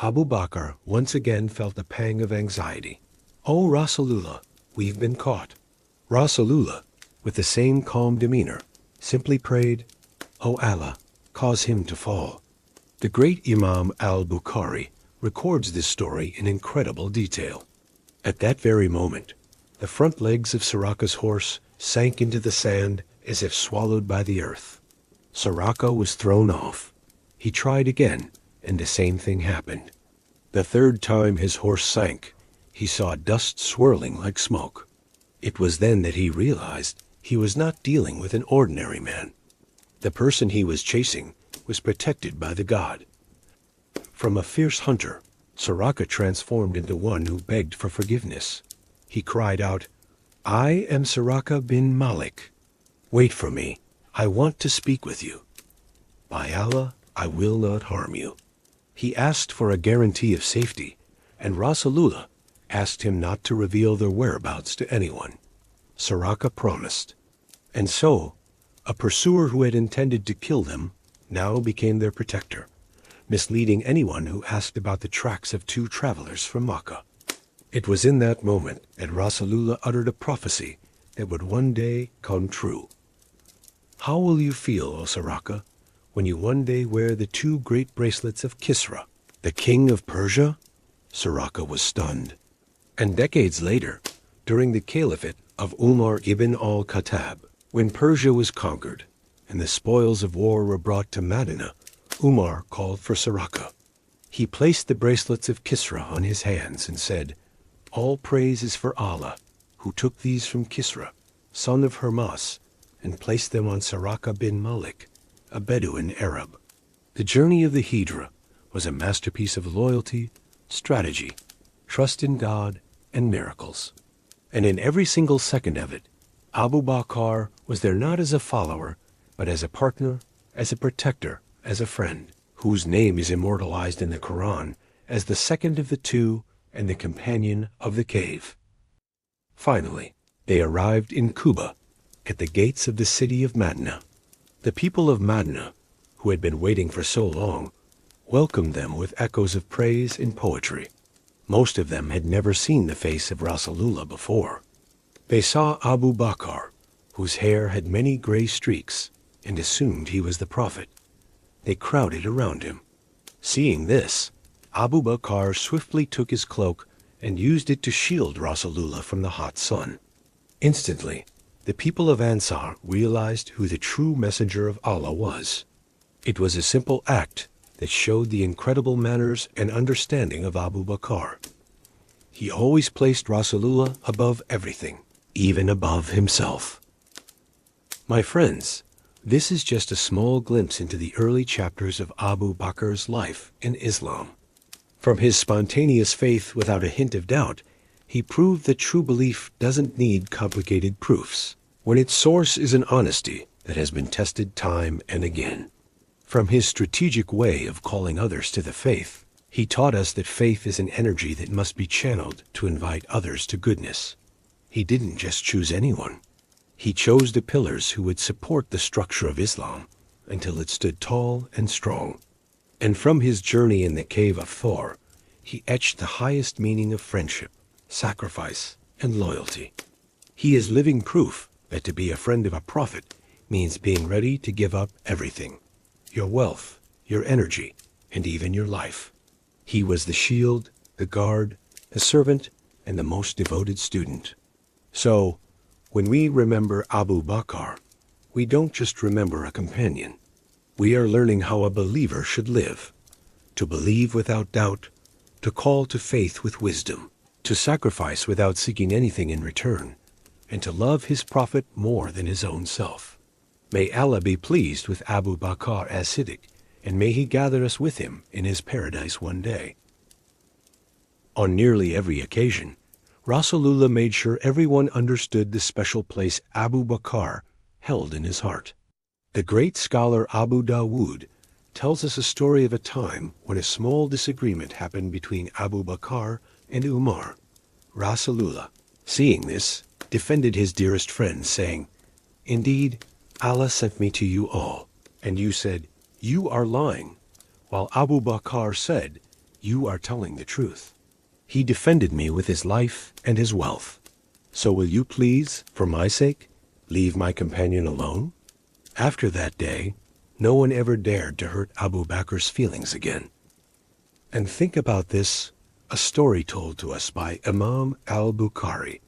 Abu Bakr once again felt a pang of anxiety. "O Rasulullah, we've been caught." Rasulullah, with the same calm demeanor, simply prayed, "O Allah, cause him to fall." The great Imam al-Bukhari records this story in incredible detail. At that very moment, the front legs of Suraka's horse sank into the sand as if swallowed by the earth. Suraka was thrown off. He tried again, and the same thing happened. The third time his horse sank, he saw dust swirling like smoke. It was then that he realized he was not dealing with an ordinary man. The person he was chasing was protected by the god. From a fierce hunter, Suraka transformed into one who begged for forgiveness. He cried out, "I am Suraka bin Malik. Wait for me. I want to speak with you. By Allah, I will not harm you." He asked for a guarantee of safety, and Rasulullah asked him not to reveal their whereabouts to anyone. Suraka promised. And so, a pursuer who had intended to kill them now became their protector, misleading anyone who asked about the tracks of two travelers from Makkah. It was in that moment that Rasulullah uttered a prophecy that would one day come true. "How will you feel, O Suraka, when you one day wear the two great bracelets of Kisra, the king of Persia?" Suraka was stunned. And decades later, during the caliphate of Umar ibn al-Khattab, when Persia was conquered and the spoils of war were brought to Medina, Umar called for Suraka. He placed the bracelets of Kisra on his hands and said, "All praise is for Allah, who took these from Kisra, son of Hermas, and placed them on Suraka bin Malik, a Bedouin Arab." The journey of the Hijrah was a masterpiece of loyalty, strategy, trust in God, and miracles. And in every single second of it, Abu Bakr was there not as a follower, but as a partner, as a protector, as a friend, whose name is immortalized in the Quran as the second of the two and the companion of the cave. Finally, they arrived in Kuba, at the gates of the city of Medina. The people of Medina, who had been waiting for so long, welcomed them with echoes of praise and poetry. Most of them had never seen the face of Rasulullah before. They saw Abu Bakr, whose hair had many gray streaks, and assumed he was the prophet. They crowded around him. Seeing this, Abu Bakr swiftly took his cloak and used it to shield Rasulullah from the hot sun. Instantly, the people of Ansar realized who the true messenger of Allah was. It was a simple act that showed the incredible manners and understanding of Abu Bakr. He always placed Rasulullah above everything, even above himself. My friends, this is just a small glimpse into the early chapters of Abu Bakr's life in Islam. From his spontaneous faith without a hint of doubt, he proved that true belief doesn't need complicated proofs, when its source is an honesty that has been tested time and again. From his strategic way of calling others to the faith, he taught us that faith is an energy that must be channeled to invite others to goodness. He didn't just choose anyone. He chose the pillars who would support the structure of Islam until it stood tall and strong. And from his journey in the cave of Thor, he etched the highest meaning of friendship, sacrifice, and loyalty. He is living proof that to be a friend of a prophet means being ready to give up everything: your wealth, your energy, and even your life. He was the shield, the guard, the servant, and the most devoted student. So, when we remember Abu Bakr, we don't just remember a companion. We are learning how a believer should live: to believe without doubt, to call to faith with wisdom, to sacrifice without seeking anything in return, and to love his prophet more than his own self. May Allah be pleased with Abu Bakar As-Siddiq, and may he gather us with him in his paradise one day. On nearly every occasion, Rasulullah made sure everyone understood the special place Abu Bakr held in his heart. The great scholar Abu Dawood tells us a story of a time when a small disagreement happened between Abu Bakr and Umar. Rasulullah, seeing this, defended his dearest friend, saying, "Indeed, Allah sent me to you all, and you said, 'You are lying,' while Abu Bakr said, you are telling the truth. He defended me with his life and his wealth. So will you please, for my sake, leave my companion alone?" After that day, no one ever dared to hurt Abu Bakr's feelings again. And think about this, a story told to us by Imam al-Bukhari.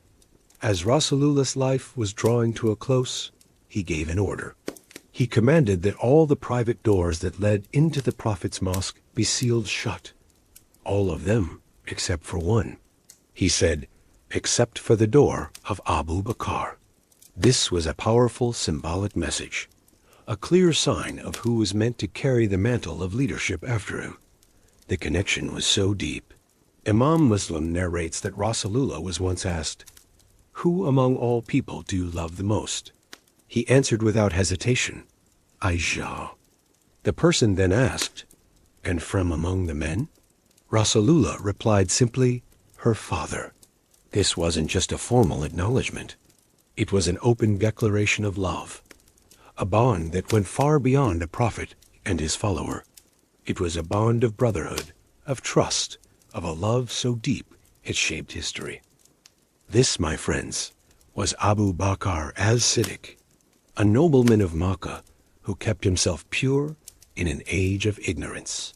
As Rasulullah's life was drawing to a close, he gave an order. He commanded that all the private doors that led into the Prophet's mosque be sealed shut. All of them, except for one. He said, except for the door of Abu Bakar. This was a powerful symbolic message, a clear sign of who was meant to carry the mantle of leadership after him. The connection was so deep. Imam Muslim narrates that Rasulullah was once asked, "Who among all people do you love the most?" He answered without hesitation, "Aisha." The person then asked, "And from among the men?" Rasulullah replied simply, "Her father." This wasn't just a formal acknowledgement. It was an open declaration of love, a bond that went far beyond a prophet and his follower. It was a bond of brotherhood, of trust, of a love so deep it shaped history. This, my friends, was Abu Bakar As-Siddiq, a nobleman of Makkah who kept himself pure in an age of ignorance,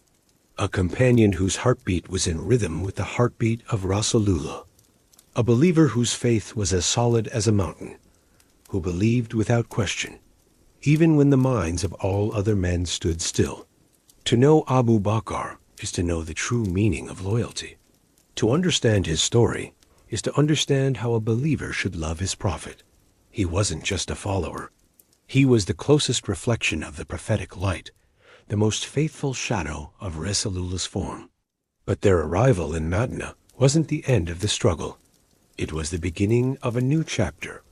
a companion whose heartbeat was in rhythm with the heartbeat of Rasulullah, a believer whose faith was as solid as a mountain, who believed without question, even when the minds of all other men stood still. To know Abu Bakr is to know the true meaning of loyalty. To understand his story is to understand how a believer should love his prophet. He wasn't just a follower. He was the closest reflection of the prophetic light, the most faithful shadow of Rasulullah's form. But their arrival in Medina wasn't the end of the struggle. It was the beginning of a new chapter,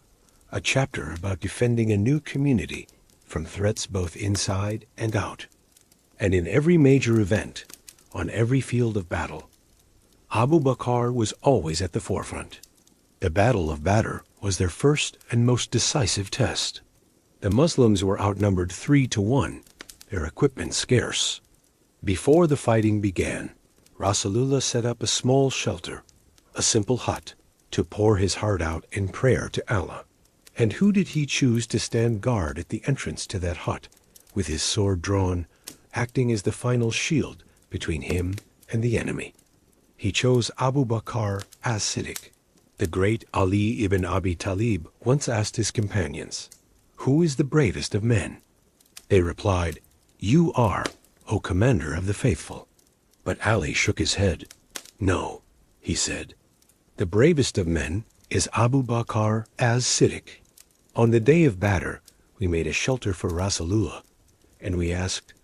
a chapter about defending a new community from threats both inside and out. And in every major event, on every field of battle, Abu Bakr was always at the forefront. The Battle of Badr was their first and most decisive test. The Muslims were outnumbered 3-1, their equipment scarce. Before the fighting began, Rasulullah set up a small shelter, a simple hut, to pour his heart out in prayer to Allah. And who did he choose to stand guard at the entrance to that hut, with his sword drawn, acting as the final shield between him and the enemy? He chose Abu Bakar As-Siddiq. The great Ali ibn Abi Talib once asked his companions, "Who is the bravest of men?" They replied, "You are, O commander of the faithful." But Ali shook his head. "No," he said, "the bravest of men is Abu Bakar As-Siddiq." On the day of Badr, we made a shelter for Rasulullah, and we asked,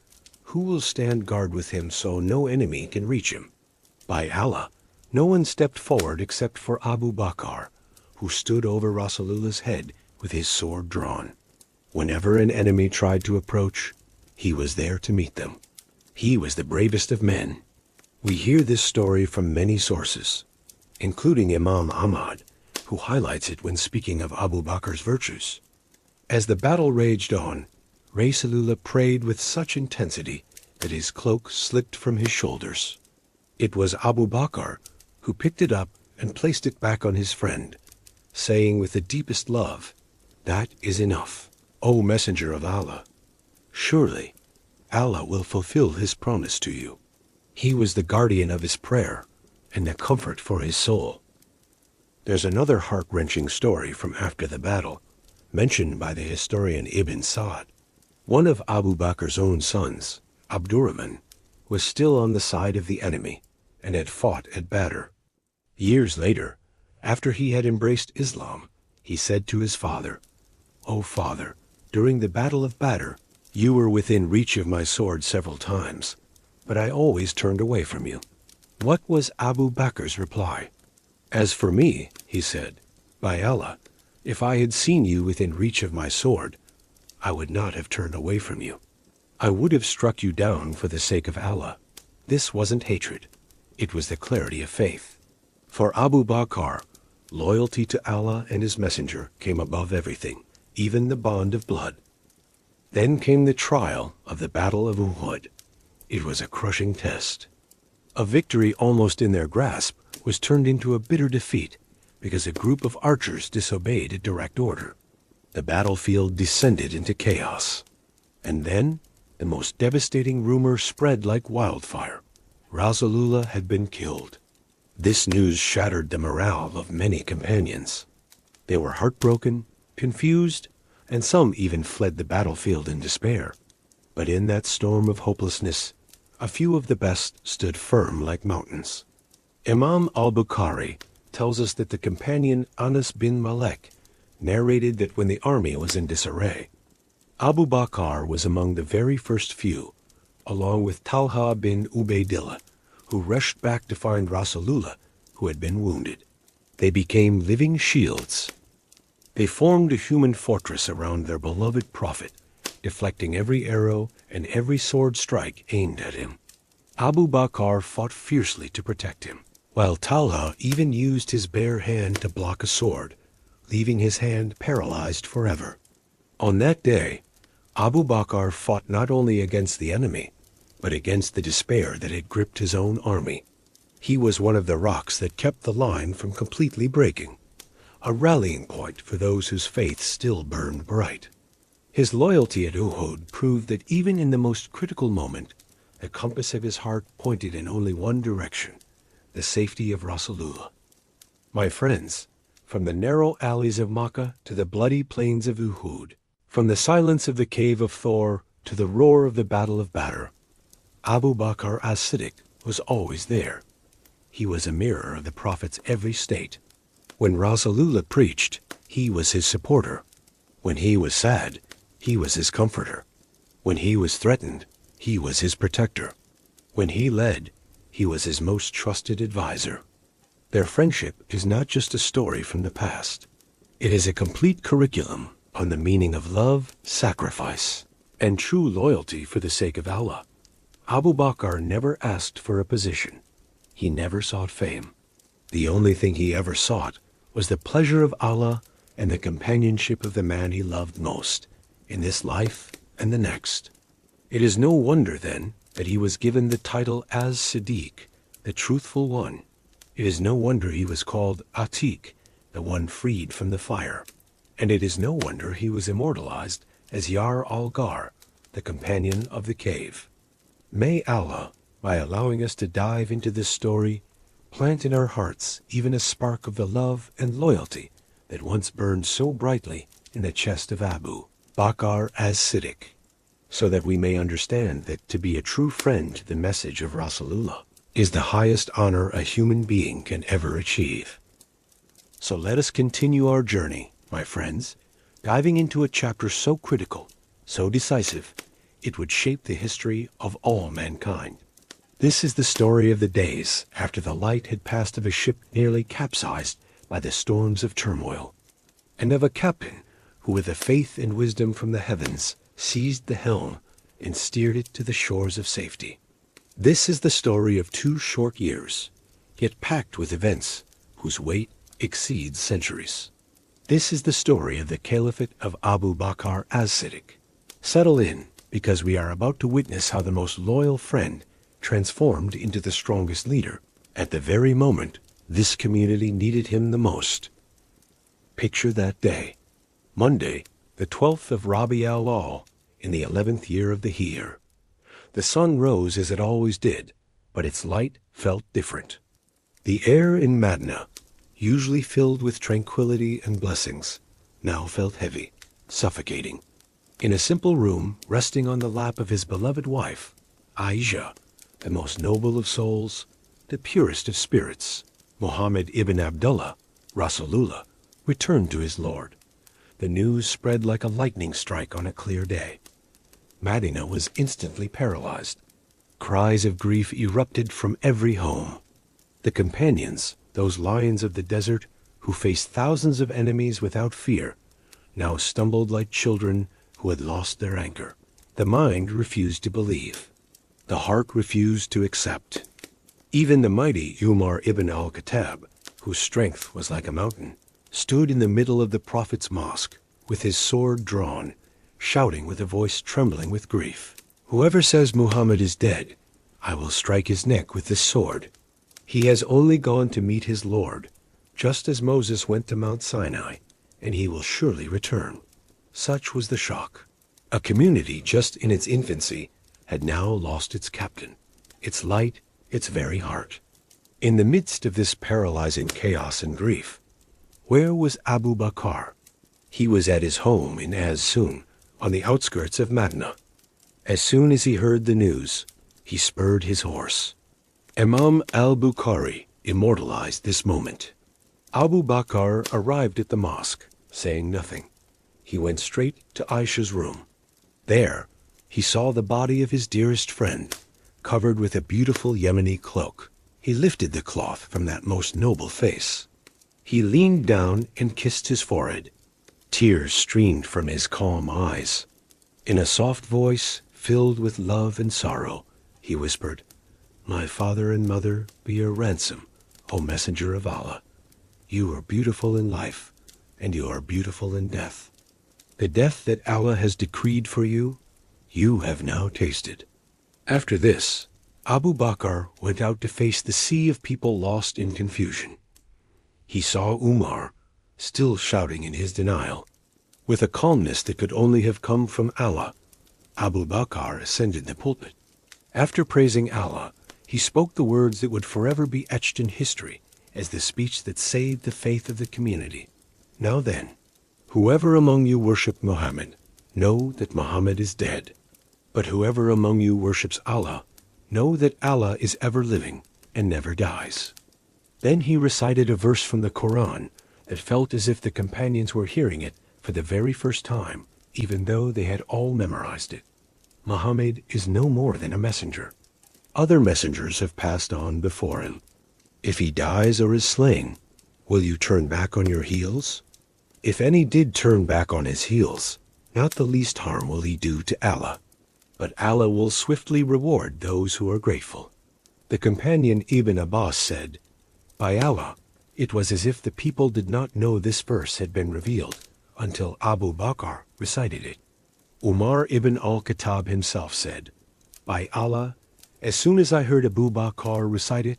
"Who will stand guard with him so no enemy can reach him?" By Allah, no one stepped forward except for Abu Bakr, who stood over Rasulullah's head with his sword drawn. Whenever an enemy tried to approach, he was there to meet them. He was the bravest of men. We hear this story from many sources, including Imam Ahmad, who highlights it when speaking of Abu Bakr's virtues. As the battle raged on, Rasulullah prayed with such intensity that his cloak slipped from his shoulders. It was Abu Bakr who picked it up and placed it back on his friend, saying with the deepest love, "That is enough, O Messenger of Allah. Surely Allah will fulfill his promise to you." He was the guardian of his prayer and the comfort for his soul. There's another heart-wrenching story from after the battle, mentioned by the historian Ibn Sa'd. One of Abu Bakr's own sons, Abdurrahman, was still on the side of the enemy and had fought at Badr. Years later, after he had embraced Islam, he said to his father, "O father, during the Battle of Badr, you were within reach of my sword several times, but I always turned away from you." What was Abu Bakr's reply? "As for me," he said, "by Allah, if I had seen you within reach of my sword, I would not have turned away from you. I would have struck you down for the sake of Allah." This wasn't hatred. It was the clarity of faith. For Abu Bakr, loyalty to Allah and his messenger came above everything, even the bond of blood. Then came the trial of the Battle of Uhud. It was a crushing test. A victory almost in their grasp was turned into a bitter defeat because a group of archers disobeyed a direct order. The battlefield descended into chaos. And then, the most devastating rumor spread like wildfire. Rasulullah had been killed. This news shattered the morale of many companions. They were heartbroken, confused, and some even fled the battlefield in despair. But in that storm of hopelessness, a few of the best stood firm like mountains. Imam al-Bukhari tells us that the companion Anas bin Malik narrated that when the army was in disarray, Abu Bakar was among the very first few, along with Talha bin Ubaydillah, who rushed back to find Rasulullah, who had been wounded. They became living shields. They formed a human fortress around their beloved prophet, deflecting every arrow and every sword strike aimed at him. Abu Bakar fought fiercely to protect him, while Talha even used his bare hand to block a sword, leaving his hand paralyzed forever. On that day, Abu Bakar fought not only against the enemy, but against the despair that had gripped his own army. He was one of the rocks that kept the line from completely breaking, a rallying point for those whose faith still burned bright. His loyalty at Uhud proved that even in the most critical moment, the compass of his heart pointed in only one direction, the safety of Rasulullah. My friends, from the narrow alleys of Makkah to the bloody plains of Uhud, from the silence of the cave of Thor to the roar of the Battle of Badr, Abu Bakar As-Siddiq was always there. He was a mirror of the Prophet's every state. When Rasulullah preached, he was his supporter. When he was sad, he was his comforter. When he was threatened, he was his protector. When he led, he was his most trusted advisor. Their friendship is not just a story from the past. It is a complete curriculum on the meaning of love, sacrifice, and true loyalty for the sake of Allah. Abu Bakr never asked for a position. He never sought fame. The only thing he ever sought was the pleasure of Allah and the companionship of the man he loved most, in this life and the next. It is no wonder, then, that he was given the title As-Siddiq, the truthful one. It is no wonder he was called Atiq, the one freed from the fire. And it is no wonder he was immortalized as Yar al-Ghar, the companion of the cave. May Allah, by allowing us to dive into this story, plant in our hearts even a spark of the love and loyalty that once burned so brightly in the chest of Abu Bakar As-Siddiq, so that we may understand that to be a true friend to the message of Rasulullah is the highest honor a human being can ever achieve. So let us continue our journey, my friends, diving into a chapter so critical, so decisive, it would shape the history of all mankind. This is the story of the days after the light had passed of a ship nearly capsized by the storms of turmoil, and of a captain who with the faith and wisdom from the heavens seized the helm and steered it to the shores of safety. This is the story of 2 short years, yet packed with events whose weight exceeds centuries. This is the story of the Caliphate of Abu Bakar As-Siddiq. Settle in, because we are about to witness how the most loyal friend transformed into the strongest leader at the very moment this community needed him the most. Picture that day, Monday, the 12th of Rabi al-Awwal, in the 11th year of the Hijrah. The sun rose as it always did, but its light felt different. The air in Medina, usually filled with tranquility and blessings, now felt heavy, suffocating. In a simple room, resting on the lap of his beloved wife, Aisha, the most noble of souls, the purest of spirits, Muhammad ibn Abdullah, Rasulullah, returned to his Lord. The news spread like a lightning strike on a clear day. Medina was instantly paralyzed. Cries of grief erupted from every home. The companions, those lions of the desert who faced thousands of enemies without fear, now stumbled like children who had lost their anchor. The mind refused to believe. The heart refused to accept. Even the mighty Umar ibn al-Khattab, whose strength was like a mountain, stood in the middle of the Prophet's mosque, with his sword drawn, shouting with a voice trembling with grief, "Whoever says Muhammad is dead, I will strike his neck with this sword. He has only gone to meet his Lord, just as Moses went to Mount Sinai, and he will surely return." Such was the shock. A community just in its infancy had now lost its captain, its light, its very heart. In the midst of this paralyzing chaos and grief, where was Abu Bakar? He was at his home in Az-Sun, on the outskirts of Madinah. As soon as he heard the news, he spurred his horse. Imam al-Bukhari immortalized this moment. Abu Bakar arrived at the mosque, saying nothing. He went straight to Aisha's room. There, he saw the body of his dearest friend, covered with a beautiful Yemeni cloak. He lifted the cloth from that most noble face. He leaned down and kissed his forehead. Tears streamed from his calm eyes. In a soft voice, filled with love and sorrow, he whispered, "My father and mother be your ransom, O Messenger of Allah. You are beautiful in life, and you are beautiful in death. The death that Allah has decreed for you, you have now tasted." After this, Abu Bakr went out to face the sea of people lost in confusion. He saw Umar, still shouting in his denial. With a calmness that could only have come from Allah, Abu Bakr ascended the pulpit. After praising Allah, he spoke the words that would forever be etched in history as the speech that saved the faith of the community. "Now then, whoever among you worship Muhammad, know that Muhammad is dead. But whoever among you worships Allah, know that Allah is ever living and never dies." Then he recited a verse from the Quran that felt as if the companions were hearing it for the very first time, even though they had all memorized it. Muhammad is no more than a messenger. Other messengers have passed on before him. If he dies or is slain, will you turn back on your heels? If any did turn back on his heels, not the least harm will he do to Allah, but Allah will swiftly reward those who are grateful. The companion Ibn Abbas said, "By Allah, it was as if the people did not know this verse had been revealed until Abu Bakr recited it." Umar ibn al-Khattab himself said, "By Allah, as soon as I heard Abu Bakr recite it,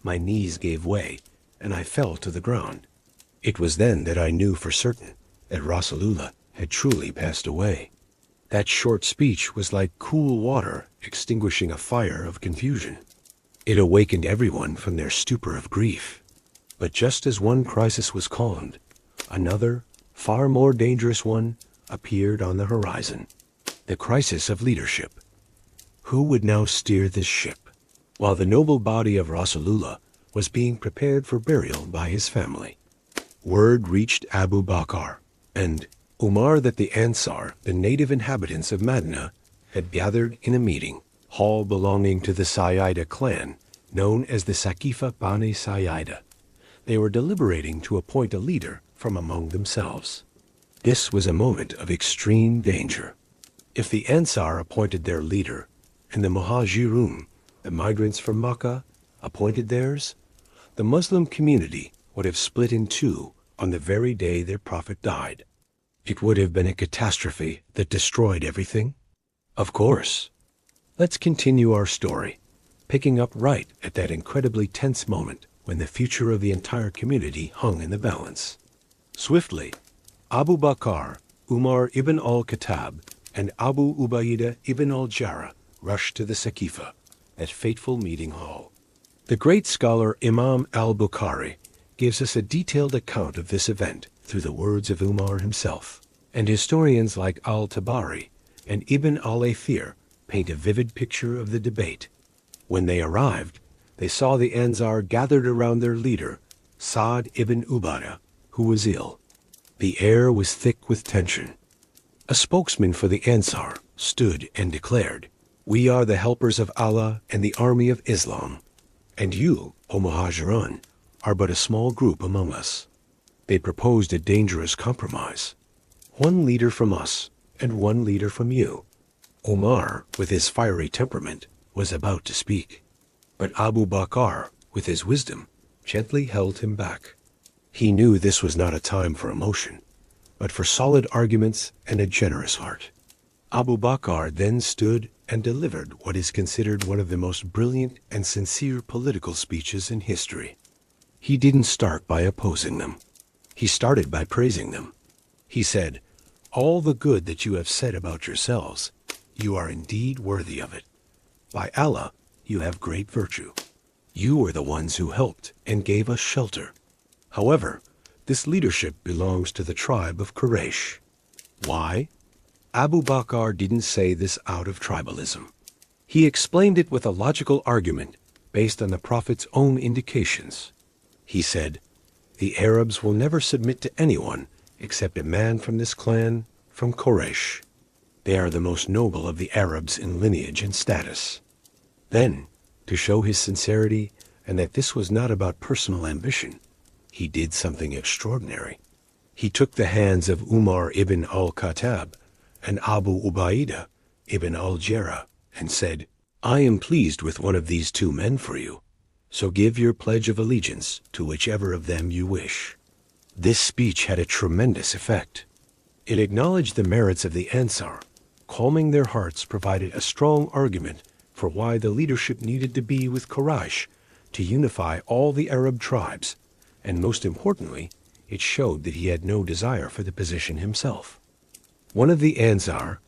my knees gave way, and I fell to the ground. It was then that I knew for certain that Rasulullah had truly passed away." That short speech was like cool water extinguishing a fire of confusion. It awakened everyone from their stupor of grief. But just as one crisis was calmed, another, far more dangerous one, appeared on the horizon. The crisis of leadership. Who would now steer this ship? While the noble body of Rasulullah was being prepared for burial by his family, word reached Abu Bakr and Umar that the Ansar, the native inhabitants of Madinah, had gathered in a meeting hall belonging to the Sayyida clan, known as the Saqifa Bani Sayyida. They were deliberating to appoint a leader from among themselves. This was a moment of extreme danger. If the Ansar appointed their leader, and the Muhajirun, the migrants from Makkah, appointed theirs, the Muslim community would have split in two on the very day their prophet died. It would have been a catastrophe that destroyed everything. Of course. Let's continue our story, picking up right at that incredibly tense moment when the future of the entire community hung in the balance. Swiftly, Abu Bakr, Umar ibn al-Khattab, and Abu Ubaidah ibn al-Jarrah rushed to the Saqifa, that fateful meeting hall. The great scholar Imam al-Bukhari gives us a detailed account of this event through the words of Umar himself, and historians like al-Tabari and Ibn al-Athir paint a vivid picture of the debate. When they arrived, they saw the Ansar gathered around their leader, Sa'd ibn Ubadah, who was ill. The air was thick with tension. A spokesman for the Ansar stood and declared, "We are the helpers of Allah and the army of Islam, and you, O Muhajirun, are but a small group among us." They proposed a dangerous compromise. One leader from us and one leader from you. Omar, with his fiery temperament, was about to speak, but Abu Bakr, with his wisdom, gently held him back. He knew this was not a time for emotion, but for solid arguments and a generous heart. Abu Bakr then stood and delivered what is considered one of the most brilliant and sincere political speeches in history. He didn't start by opposing them. He started by praising them. He said, "All the good that you have said about yourselves, you are indeed worthy of it. By Allah, you have great virtue. You are the ones who helped and gave us shelter. However, this leadership belongs to the tribe of Quraysh." Why? Abu Bakr didn't say this out of tribalism. He explained it with a logical argument based on the Prophet's own indications. He said, "The Arabs will never submit to anyone except a man from this clan, from Quraysh. They are the most noble of the Arabs in lineage and status." Then, to show his sincerity and that this was not about personal ambition, he did something extraordinary. He took the hands of Umar ibn al-Khattab and Abu Ubaidah ibn al-Jarrah and said, "I am pleased with one of these two men for you, so give your pledge of allegiance to whichever of them you wish." This speech had a tremendous effect. It acknowledged the merits of the Ansar. Calming their hearts provided a strong argument for why the leadership needed to be with Quraysh to unify all the Arab tribes, and most importantly, it showed that he had no desire for the position himself. One of the Ansar,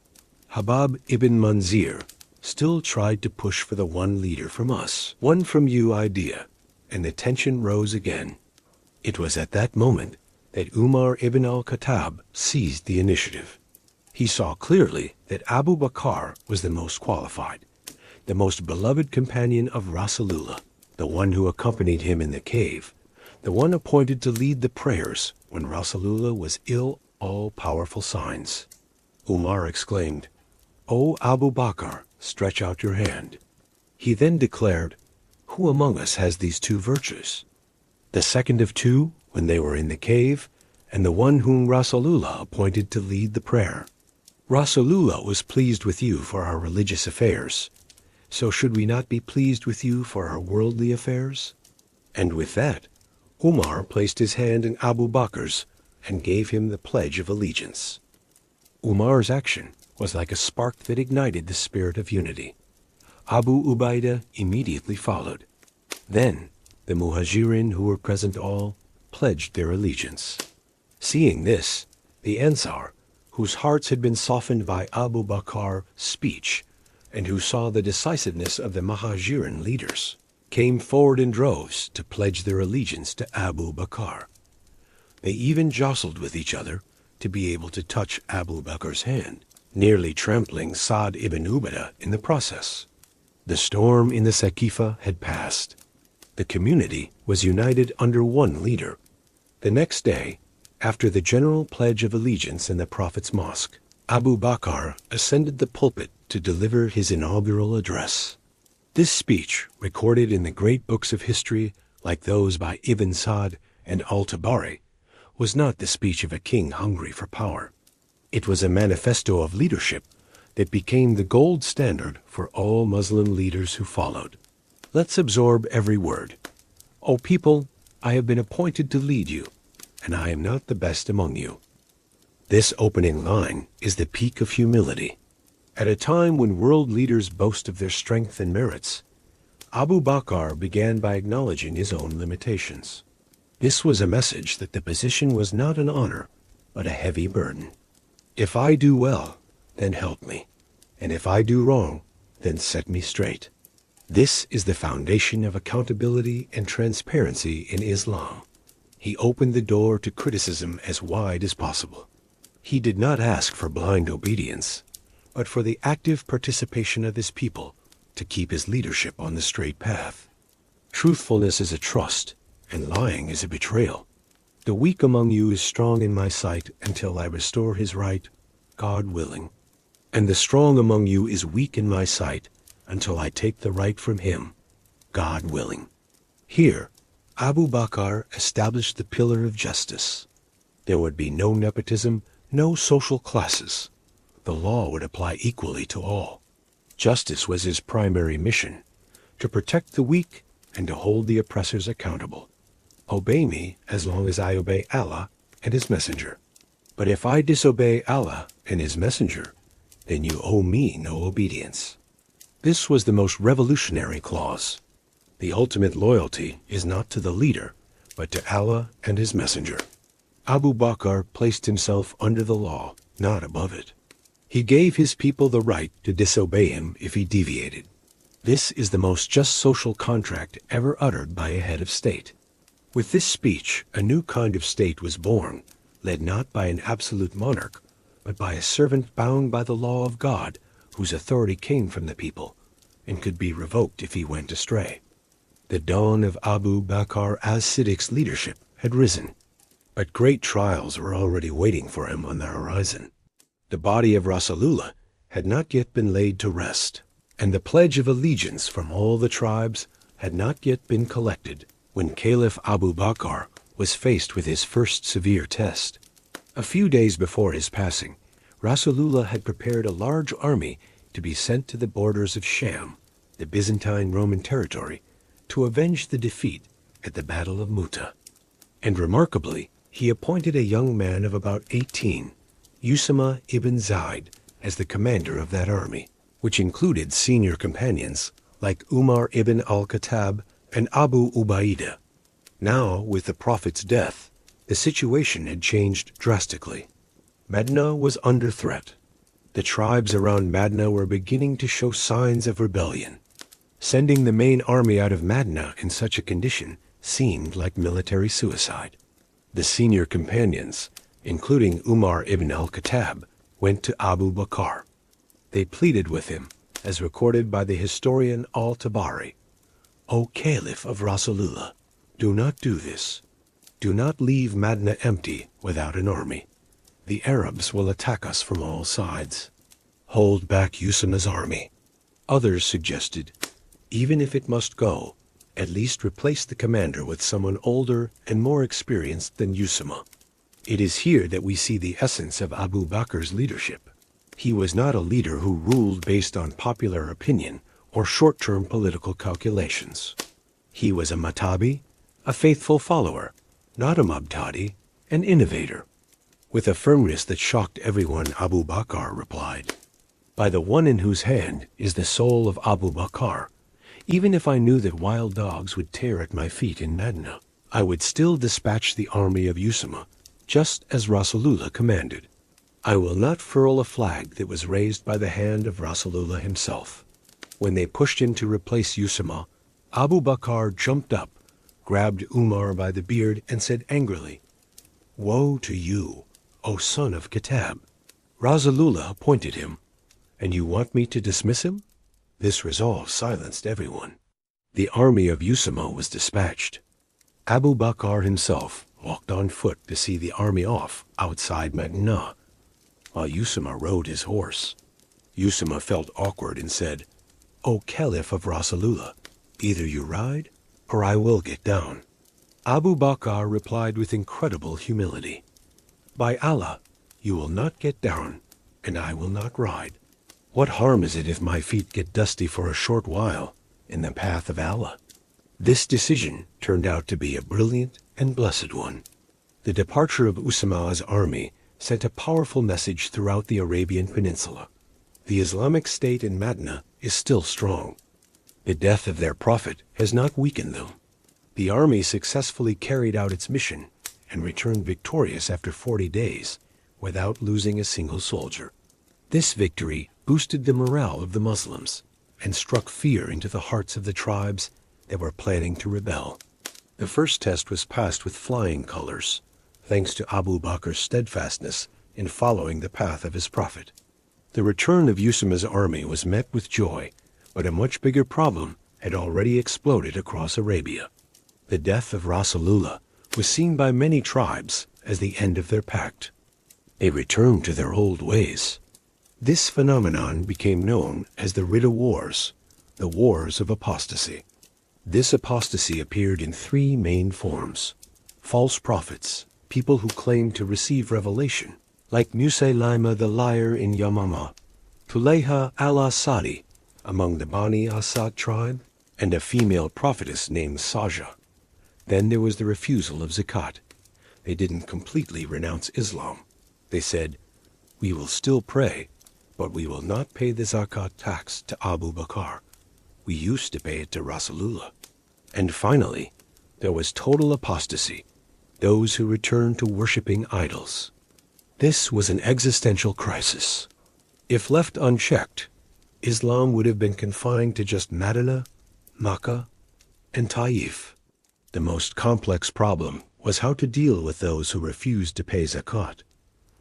Habab ibn Munzir, still tried to push for the one leader from us, one from you idea, and the tension rose again. It was at that moment that Umar ibn al-Khattab seized the initiative. He saw clearly that Abu Bakr was the most qualified, the most beloved companion of Rasulullah, the one who accompanied him in the cave, the one appointed to lead the prayers when Rasulullah was ill all-powerful signs. Umar exclaimed, "O Abu Bakr, stretch out your hand." He then declared, "Who among us has these two virtues? The second of two, when they were in the cave, and the one whom Rasulullah appointed to lead the prayer. Rasulullah was pleased with you for our religious affairs, so should we not be pleased with you for our worldly affairs?" And with that, Umar placed his hand in Abu Bakr's and gave him the pledge of allegiance. Umar's action was like a spark that ignited the spirit of unity. Abu Ubaidah immediately followed. Then the Muhajirin who were present all pledged their allegiance. Seeing this, the Ansar, whose hearts had been softened by Abu Bakr's speech, and who saw the decisiveness of the Muhajirin leaders, came forward in droves to pledge their allegiance to Abu Bakr. They even jostled with each other to be able to touch Abu Bakr's hand, nearly trampling Sa'd ibn Ubadah in the process. The storm in the Saqifa had passed. The community was united under one leader. The next day, after the general pledge of allegiance in the Prophet's mosque, Abu Bakr ascended the pulpit to deliver his inaugural address. This speech, recorded in the great books of history like those by Ibn Sa'd and Al-Tabari, was not the speech of a king hungry for power. It was a manifesto of leadership that became the gold standard for all Muslim leaders who followed. Let's absorb every word. "O people, I have been appointed to lead you, and I am not the best among you." This opening line is the peak of humility. At a time when world leaders boast of their strength and merits, Abu Bakr began by acknowledging his own limitations. This was a message that the position was not an honor, but a heavy burden. If I do well, then help me, and if I do wrong, then set me straight. This is the foundation of accountability and transparency in Islam. He opened the door to criticism as wide as possible. He did not ask for blind obedience, but for the active participation of his people to keep his leadership on the straight path. Truthfulness is a trust, and lying is a betrayal. The weak among you is strong in my sight until I restore his right, God willing. And the strong among you is weak in my sight until I take the right from him, God willing. Here, Abu Bakr established the pillar of justice. There would be no nepotism, no social classes. The law would apply equally to all. Justice was his primary mission, to protect the weak and to hold the oppressors accountable. Obey me as long as I obey Allah and his messenger. But if I disobey Allah and his messenger, then you owe me no obedience. This was the most revolutionary clause. The ultimate loyalty is not to the leader, but to Allah and his messenger. Abu Bakr placed himself under the law, not above it. He gave his people the right to disobey him if he deviated. This is the most just social contract ever uttered by a head of state. With this speech, a new kind of state was born, led not by an absolute monarch, but by a servant bound by the law of God, whose authority came from the people, and could be revoked if he went astray. The dawn of Abu Bakar As-Siddiq's leadership had risen, but great trials were already waiting for him on the horizon. The body of Rasulullah had not yet been laid to rest, and the pledge of allegiance from all the tribes had not yet been collected when Caliph Abu Bakr was faced with his first severe test. A few days before his passing, Rasulullah had prepared a large army to be sent to the borders of Sham, the Byzantine Roman territory, to avenge the defeat at the Battle of Mu'tah. And remarkably, he appointed a young man of about 18, Usama ibn Zayd, as the commander of that army, which included senior companions like Umar ibn al-Khattab and Abu Ubaidah. Now, with the Prophet's death, the situation had changed drastically. Medina was under threat. The tribes around Medina were beginning to show signs of rebellion. Sending the main army out of Medina in such a condition seemed like military suicide. The senior companions, including Umar ibn al-Khattab, went to Abu Bakr. They pleaded with him, as recorded by the historian al-Tabari, "O Caliph of Rasulullah, do not do this. Do not leave Medina empty without an army. The Arabs will attack us from all sides. Hold back Usama's army." Others suggested, even if it must go, at least replace the commander with someone older and more experienced than Usama. It is here that we see the essence of Abu Bakr's leadership. He was not a leader who ruled based on popular opinion or short-term political calculations. He was a matabi, a faithful follower, not a mubtadi, an innovator. With a firmness that shocked everyone, Abu Bakr replied, "By the one in whose hand is the soul of Abu Bakr, even if I knew that wild dogs would tear at my feet in Medina, I would still dispatch the army of Usama, just as Rasulullah commanded. I will not furl a flag that was raised by the hand of Rasulullah himself." When they pushed in to replace Usama, Abu Bakr jumped up, grabbed Umar by the beard, and said angrily, "Woe to you, O son of Khattab! Rasulullah appointed him, and you want me to dismiss him?" This resolve silenced everyone. The army of Usama was dispatched. Abu Bakr himself walked on foot to see the army off outside Medina, while Usama rode his horse. Usama felt awkward and said, "O Caliph of Rasulullah, either you ride, or I will get down." Abu Bakr replied with incredible humility, "By Allah, you will not get down, and I will not ride. What harm is it if my feet get dusty for a short while in the path of Allah?" This decision turned out to be a brilliant and blessed one. The departure of Usama's army sent a powerful message throughout the Arabian Peninsula. The Islamic State in Medina is still strong. The death of their prophet has not weakened them. The army successfully carried out its mission and returned victorious after 40 days without losing a single soldier. This victory boosted the morale of the Muslims and struck fear into the hearts of the tribes that were planning to rebel. The first test was passed with flying colors, thanks to Abu Bakr's steadfastness in following the path of his prophet. The return of Usama's army was met with joy, but a much bigger problem had already exploded across Arabia. The death of Rasulullah was seen by many tribes as the end of their pact. They returned to their old ways. This phenomenon became known as the Ridda Wars, the Wars of Apostasy. This apostasy appeared in 3 main forms: false prophets, people who claimed to receive revelation, like Musaylima the liar in Yamama, Tulayha al-Asadi among the Bani Asad tribe, and a female prophetess named Saja. Then there was the refusal of zakat. They didn't completely renounce Islam. They said, "We will still pray, but we will not pay the zakat tax to Abu Bakar. We used to pay it to Rasulullah. And finally, there was total apostasy, those who returned to worshipping idols. This was an existential crisis. If left unchecked, Islam would have been confined to just Medina, Makkah, and Taif. The most complex problem was how to deal with those who refused to pay zakat.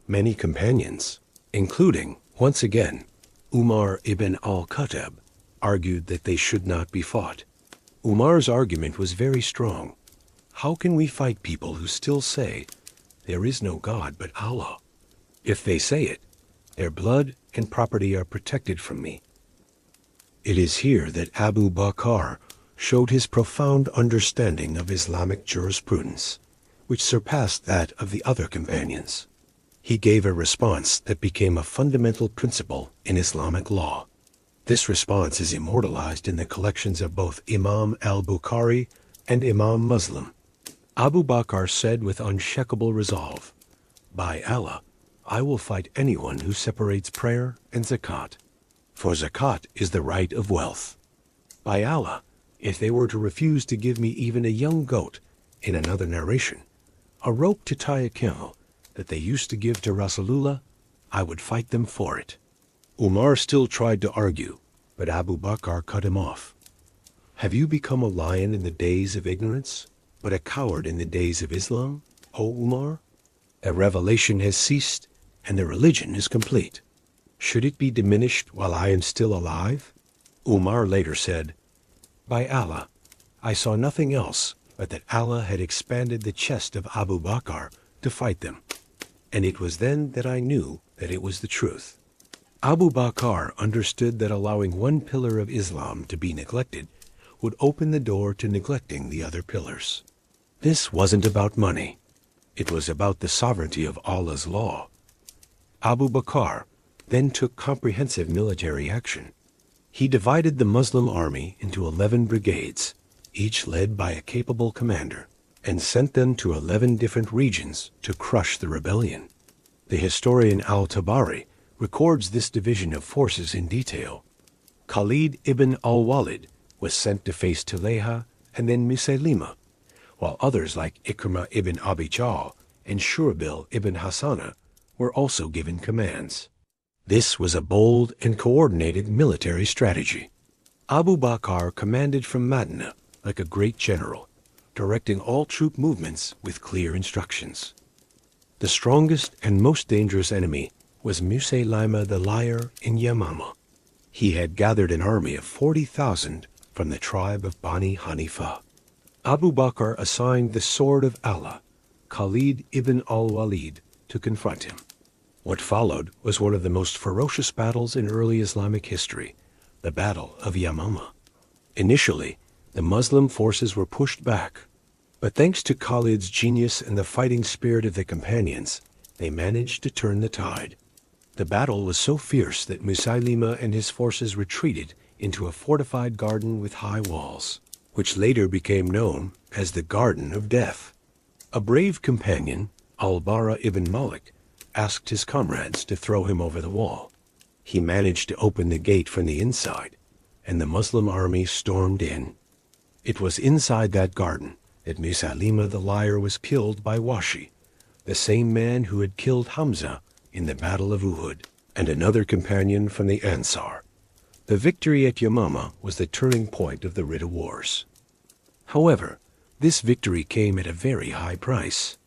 Many companions, including, once again, Umar ibn al-Khattab, argued that they should not be fought. Umar's argument was very strong. How can we fight people who still say, there is no God but Allah? If they say it, their blood and property are protected from me. It is here that Abu Bakar showed his profound understanding of Islamic jurisprudence, which surpassed that of the other companions. He gave a response that became a fundamental principle in Islamic law. This response is immortalized in the collections of both Imam al-Bukhari and Imam Muslim. Abu Bakr said with unshakable resolve, "By Allah, I will fight anyone who separates prayer and zakat, for zakat is the right of wealth. By Allah, if they were to refuse to give me even a young goat," in another narration, "a rope to tie a camel that they used to give to Rasulullah, I would fight them for it." Umar still tried to argue, but Abu Bakr cut him off. "Have you become a lion in the days of ignorance, but a coward in the days of Islam, O Umar? A revelation has ceased, and the religion is complete. Should it be diminished while I am still alive?" Umar later said, "By Allah, I saw nothing else but that Allah had expanded the chest of Abu Bakr to fight them, and it was then that I knew that it was the truth." Abu Bakr understood that allowing one pillar of Islam to be neglected would open the door to neglecting the other pillars. This wasn't about money. It was about the sovereignty of Allah's law. Abu Bakr then took comprehensive military action. He divided the Muslim army into 11 brigades, each led by a capable commander, and sent them to 11 different regions to crush the rebellion. The historian al-Tabari records this division of forces in detail. Khalid ibn al-Walid was sent to face Tulayha and then Musaylima, while others like Ikrimah ibn Abi Jahl and Shurbil ibn Hassana were also given commands. This was a bold and coordinated military strategy. Abu Bakr commanded from Medina like a great general, directing all troop movements with clear instructions. The strongest and most dangerous enemy was Musaylima the liar in Yamama. He had gathered an army of 40,000 from the tribe of Bani Hanifa. Abu Bakr assigned the sword of Allah, Khalid ibn al-Walid, to confront him. What followed was one of the most ferocious battles in early Islamic history, the Battle of Yamama. Initially, the Muslim forces were pushed back, but thanks to Khalid's genius and the fighting spirit of the companions, they managed to turn the tide. The battle was so fierce that Musaylima and his forces retreated into a fortified garden with high walls, which later became known as the Garden of Death. A brave companion, al-Bara ibn Malik, asked his comrades to throw him over the wall. He managed to open the gate from the inside, and the Muslim army stormed in. It was inside that garden that Musaylima the liar was killed by Washi, the same man who had killed Hamza in the Battle of Uhud, and another companion from the Ansar. The victory at Yamama was the turning point of the Ridda Wars. However, this victory came at a very high price.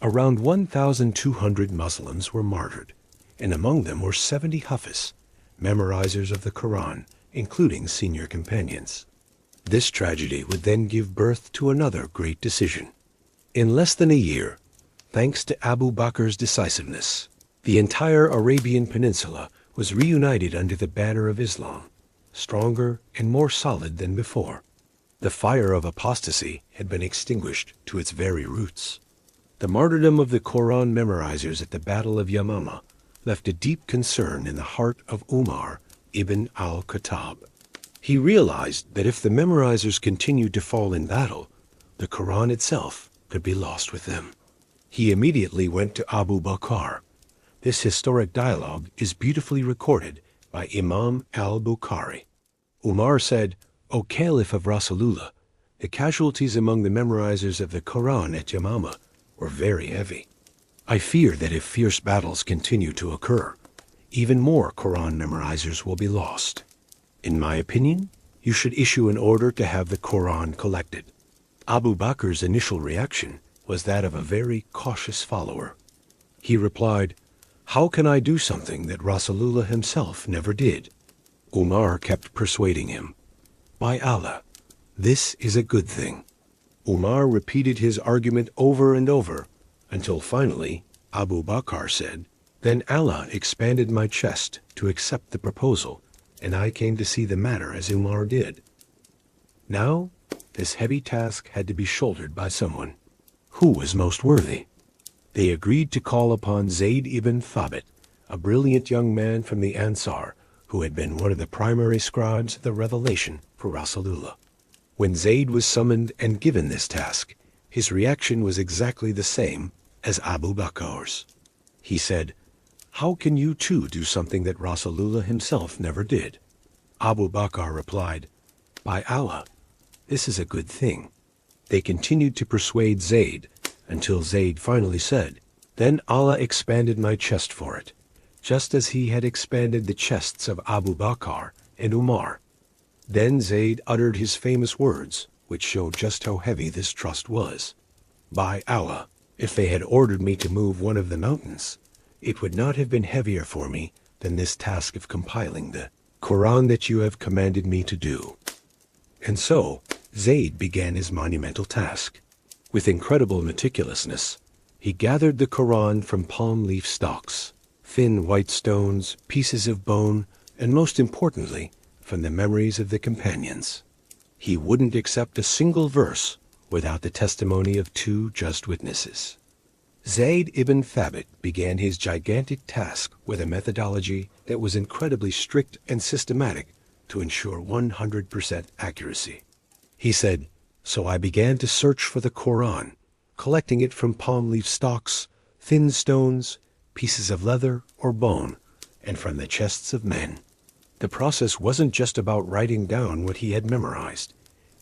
Around 1,200 Muslims were martyred, and among them were 70 Hafiz, memorizers of the Quran, including senior companions. This tragedy would then give birth to another great decision. In less than a year, thanks to Abu Bakr's decisiveness, the entire Arabian Peninsula was reunited under the banner of Islam, stronger and more solid than before. The fire of apostasy had been extinguished to its very roots. The martyrdom of the Quran memorizers at the Battle of Yamama left a deep concern in the heart of Umar ibn al-Khattab. He realized that if the memorizers continued to fall in battle, the Quran itself could be lost with them. He immediately went to Abu Bakr, This historic dialogue is beautifully recorded by Imam al-Bukhari. Umar said, "O Caliph of Rasulullah, the casualties among the memorizers of the Quran at Yamama were very heavy. I fear that if fierce battles continue to occur, even more Quran memorizers will be lost. In my opinion, you should issue an order to have the Quran collected." Abu Bakar's initial reaction was that of a very cautious follower. He replied, "How can I do something that Rasulullah himself never did?" Umar kept persuading him, "By Allah, this is a good thing." Umar repeated his argument over and over until finally Abu Bakar said, "Then Allah expanded my chest to accept the proposal, and I came to see the matter as Umar did." Now, this heavy task had to be shouldered by someone. Who was most worthy? They agreed to call upon Zayd ibn Thabit, a brilliant young man from the Ansar, who had been one of the primary scribes of the revelation for Rasulullah. When Zayd was summoned and given this task, his reaction was exactly the same as Abu Bakar's. He said, "How can you too do something that Rasulullah himself never did?" Abu Bakar replied, "By Allah, this is a good thing." They continued to persuade Zayd until Zayd finally said, "Then Allah expanded my chest for it, just as he had expanded the chests of Abu Bakar and Umar." Then Zayd uttered his famous words, which show just how heavy this trust was. "By Allah, if they had ordered me to move one of the mountains, it would not have been heavier for me than this task of compiling the Quran that you have commanded me to do." And so, Zayd began his monumental task. With incredible meticulousness, he gathered the Quran from palm leaf stalks, thin white stones, pieces of bone, and most importantly, from the memories of the companions. He wouldn't accept a single verse without the testimony of two just witnesses. Zayd ibn Thabit began his gigantic task with a methodology that was incredibly strict and systematic to ensure 100% accuracy. He said, "So I began to search for the Quran, collecting it from palm leaf stalks, thin stones, pieces of leather or bone, and from the chests of men." The process wasn't just about writing down what he had memorized,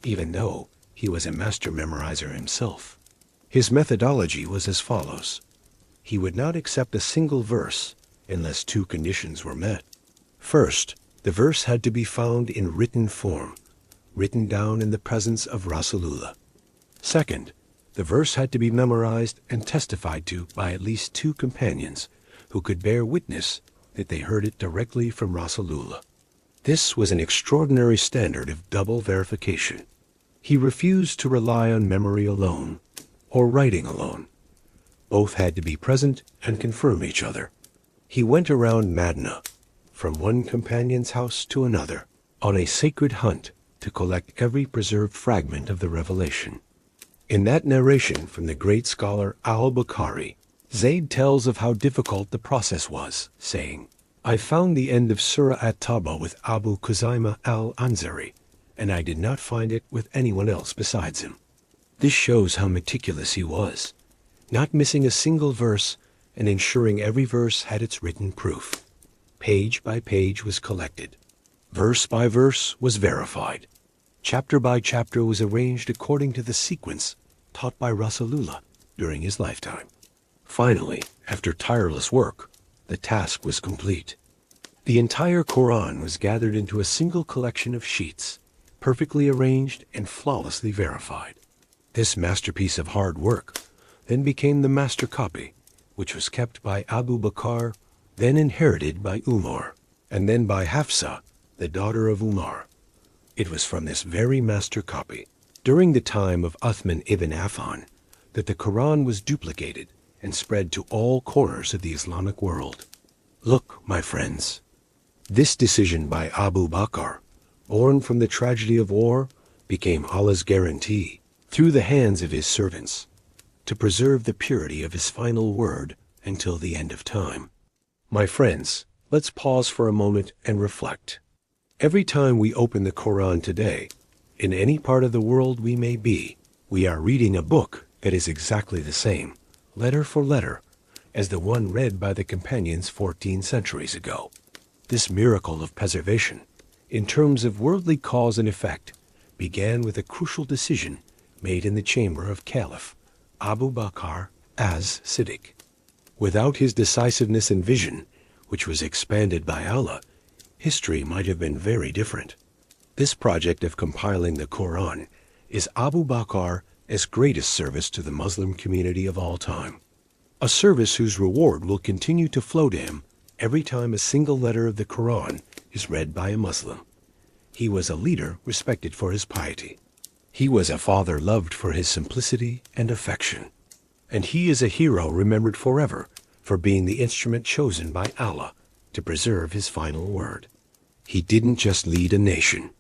even though he was a master memorizer himself. His methodology was as follows. He would not accept a single verse unless two conditions were met. First, the verse had to be found in written form, written down in the presence of Rasulullah. Second, the verse had to be memorized and testified to by at least two companions who could bear witness that they heard it directly from Rasulullah. This was an extraordinary standard of double verification. He refused to rely on memory alone or writing alone. Both had to be present and confirm each other. He went around Madinah, from one companion's house to another, on a sacred hunt to collect every preserved fragment of the revelation. In that narration from the great scholar al-Bukhari, Zayd tells of how difficult the process was, saying, "I found the end of Surah At-Taba with Abu Khuzaimah al-Anzari, and I did not find it with anyone else besides him." This shows how meticulous he was, not missing a single verse and ensuring every verse had its written proof. Page by page was collected. Verse by verse was verified. Chapter by chapter was arranged according to the sequence taught by Rasulullah during his lifetime. Finally, after tireless work, the task was complete. The entire Quran was gathered into a single collection of sheets, perfectly arranged and flawlessly verified. This masterpiece of hard work then became the master copy, which was kept by Abu Bakar, then inherited by Umar, and then by Hafsa, the daughter of Umar. It was from this very master copy, during the time of Uthman ibn Affan, that the Quran was duplicated and spread to all corners of the Islamic world. Look, my friends, this decision by Abu Bakar, born from the tragedy of war, became Allah's guarantee, through the hands of his servants, to preserve the purity of his final word until the end of time. My friends, let's pause for a moment and reflect. Every time we open the Quran today, in any part of the world we may be, we are reading a book that is exactly the same, letter for letter, as the one read by the companions 14 centuries ago. This miracle of preservation, in terms of worldly cause and effect, began with a crucial decision made in the chamber of Caliph Abu Bakar As-Siddiq. Without his decisiveness and vision, which was expanded by Allah, history might have been very different. This project of compiling the Quran is Abu Bakar's greatest service to the Muslim community of all time. A service whose reward will continue to flow to him every time a single letter of the Quran is read by a Muslim. He was a leader respected for his piety. He was a father loved for his simplicity and affection. And he is a hero remembered forever for being the instrument chosen by Allah to preserve his final word. He didn't just lead a nation.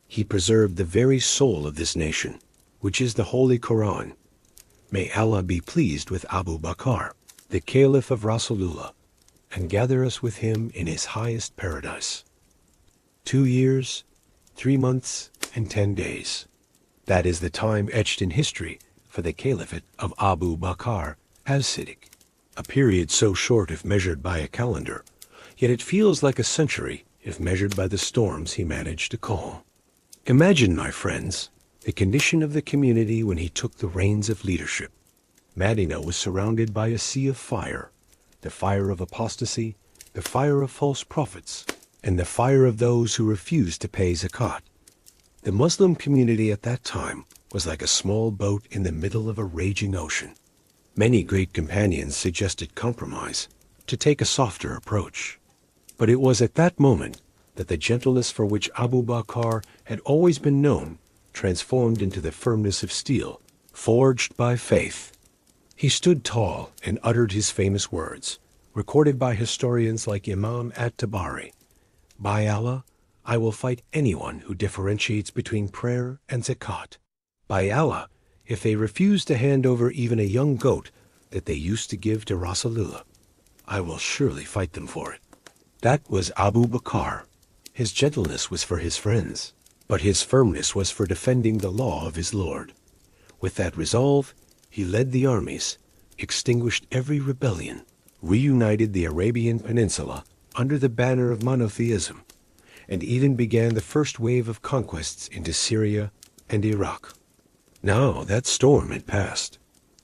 He preserved the very soul of this nation, which is the Holy Quran. May Allah be pleased with Abu Bakar, the Caliph of Rasulullah, and gather us with him in his highest paradise. 2 years, 3 months, and 10 days. That is the time etched in history for the caliphate of Abu Bakar As-Siddiq, a period so short if measured by a calendar, yet it feels like a century if measured by the storms he managed to calm. Imagine, my friends, the condition of the community when he took the reins of leadership. Medina was surrounded by a sea of fire, the fire of apostasy, the fire of false prophets, and the fire of those who refused to pay zakat. The Muslim community at that time was like a small boat in the middle of a raging ocean. Many great companions suggested compromise, to take a softer approach. But it was at that moment that the gentleness for which Abu Bakar had always been known transformed into the firmness of steel, forged by faith. He stood tall and uttered his famous words, recorded by historians like Imam at-Tabari. By Allah, I will fight anyone who differentiates between prayer and zakat. By Allah, if they refuse to hand over even a young goat that they used to give to Rasulullah, I will surely fight them for it. That was Abu Bakar. His gentleness was for his friends, but his firmness was for defending the law of his Lord. With that resolve, he led the armies, extinguished every rebellion, reunited the Arabian Peninsula under the banner of monotheism, and even began the first wave of conquests into Syria and Iraq. Now that storm had passed.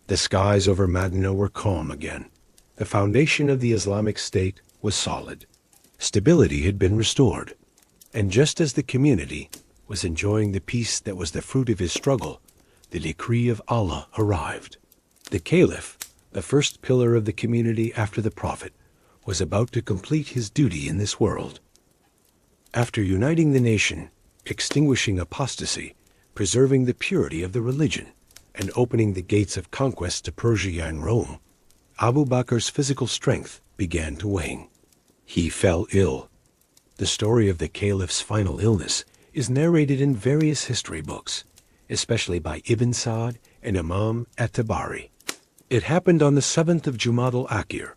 The skies over Medina were calm again. The foundation of the Islamic State was solid. Stability had been restored. And just as the community was enjoying the peace that was the fruit of his struggle, the decree of Allah arrived. The Caliph, the first pillar of the community after the Prophet, was about to complete his duty in this world. After uniting the nation, extinguishing apostasy, preserving the purity of the religion, and opening the gates of conquest to Persia and Rome, Abu Bakar's physical strength began to wane. He fell ill. The story of the Caliph's final illness is narrated in various history books, especially by Ibn Sa'd and Imam at-Tabari. It happened on the 7th of Jumad al-Akhir,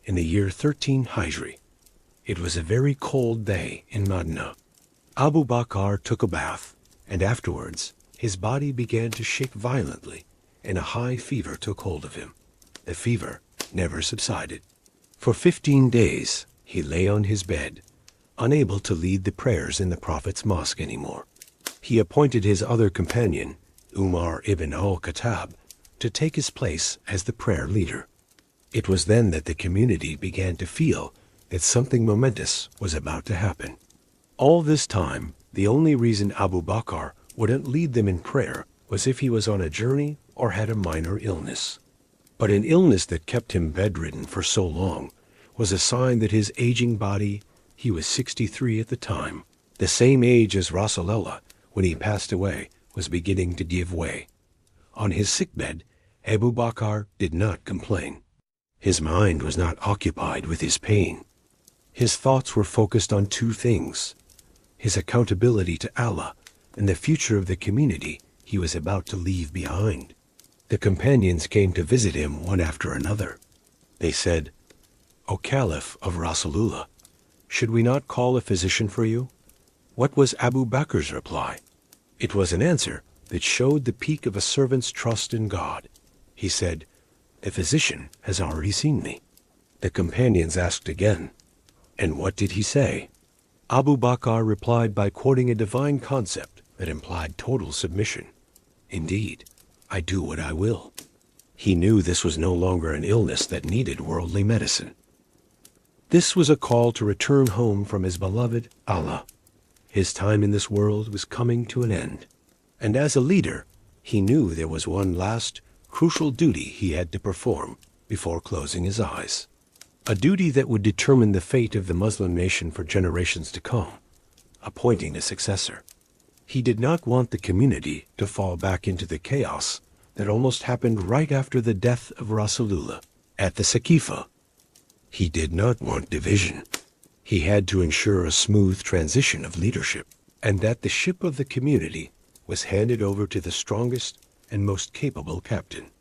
in the year 13 Hijrah. It was a very cold day in Medina. Abu Bakar took a bath, and afterwards his body began to shake violently, and a high fever took hold of him. The fever never subsided. For 15 days he lay on his bed, unable to lead the prayers in the Prophet's mosque anymore. He appointed his other companion, Umar ibn al-Khattab, to take his place as the prayer leader. It was then that the community began to feel that something momentous was about to happen. All this time, the only reason Abu Bakar wouldn't lead them in prayer was if he was on a journey or had a minor illness. But an illness that kept him bedridden for so long was a sign that his aging body, he was 63 at the time, the same age as Rasulullah when he passed away, was beginning to give way. On his sickbed, Abu Bakar did not complain. His mind was not occupied with his pain. His thoughts were focused on two things: his accountability to Allah and the future of the community he was about to leave behind. The companions came to visit him one after another. They said, "O Caliph of Rasulullah, should we not call a physician for you?" What was Abu Bakar's reply? It was an answer that showed the peak of a servant's trust in God. He said, "A physician has already seen me." The companions asked again, "And what did he say?" Abu Bakr replied by quoting a divine concept that implied total submission. "Indeed, I do what I will." He knew this was no longer an illness that needed worldly medicine. This was a call to return home from his beloved Allah. His time in this world was coming to an end. And as a leader, he knew there was one last, crucial duty he had to perform before closing his eyes. A duty that would determine the fate of the Muslim nation for generations to come, appointing a successor. He did not want the community to fall back into the chaos that almost happened right after the death of Rasulullah at the Saqifa. He did not want division. He had to ensure a smooth transition of leadership, and that the ship of the community was handed over to the strongest and most capable captain.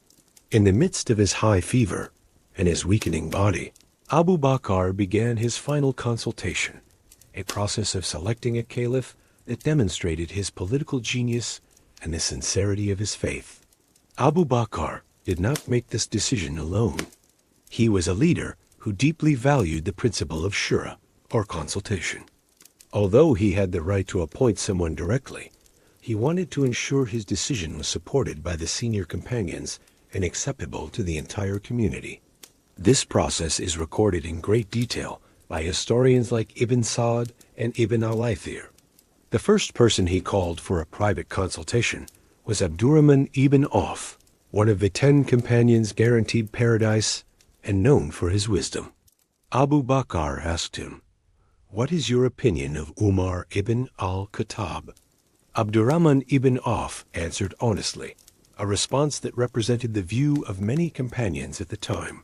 In the midst of his high fever and his weakening body, Abu Bakr began his final consultation, a process of selecting a caliph that demonstrated his political genius and the sincerity of his faith. Abu Bakr did not make this decision alone. He was a leader who deeply valued the principle of shura, or consultation. Although he had the right to appoint someone directly, he wanted to ensure his decision was supported by the senior companions and acceptable to the entire community. This process is recorded in great detail by historians like Ibn Sa'd and Ibn al-Athir. The first person he called for a private consultation was Abdurrahman ibn Auf, one of the 10 companions guaranteed paradise and known for his wisdom. Abu Bakr asked him, "What is your opinion of Umar ibn al-Khattab?" Abdurrahman ibn Auf answered honestly, a response that represented the view of many companions at the time.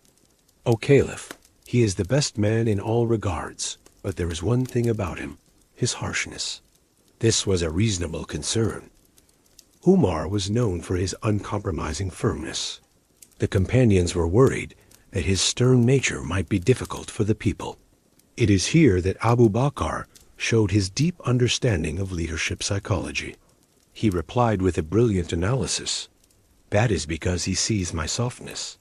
"O Caliph, he is the best man in all regards, but there is one thing about him, his harshness." This was a reasonable concern. Umar was known for his uncompromising firmness. The companions were worried that his stern nature might be difficult for the people. It is here that Abu Bakr showed his deep understanding of leadership psychology. He replied with a brilliant analysis, "That is because he sees my softness.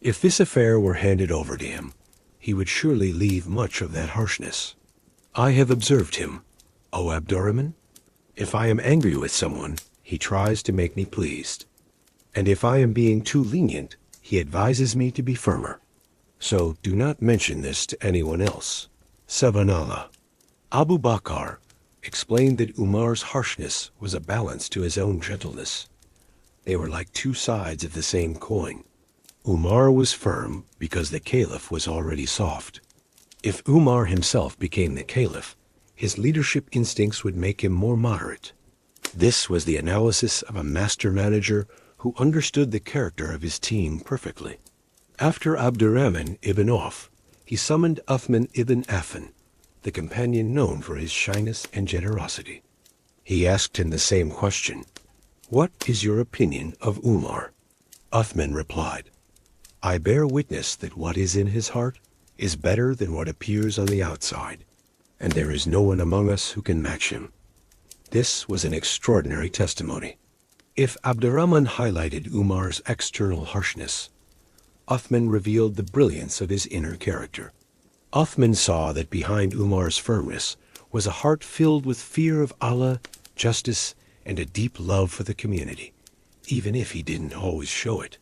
If this affair were handed over to him, he would surely leave much of that harshness. I have observed him, O Abdurrahman. If I am angry with someone, he tries to make me pleased. And if I am being too lenient, he advises me to be firmer. So do not mention this to anyone else. Subhanallah." Abu Bakr explained that Umar's harshness was a balance to his own gentleness. They were like two sides of the same coin. Umar was firm because the caliph was already soft. If Umar himself became the caliph, his leadership instincts would make him more moderate. This was the analysis of a master manager who understood the character of his team perfectly. After Abdurrahman ibn Auf, he summoned Uthman ibn Affan, the companion known for his shyness and generosity. He asked him the same question, "What is your opinion of Umar?" Uthman replied, "I bear witness that what is in his heart is better than what appears on the outside, and there is no one among us who can match him." This was an extraordinary testimony. If Abdurrahman highlighted Umar's external harshness, Uthman revealed the brilliance of his inner character. Uthman saw that behind Umar's firmness was a heart filled with fear of Allah, justice, and a deep love for the community, even if he didn't always show it.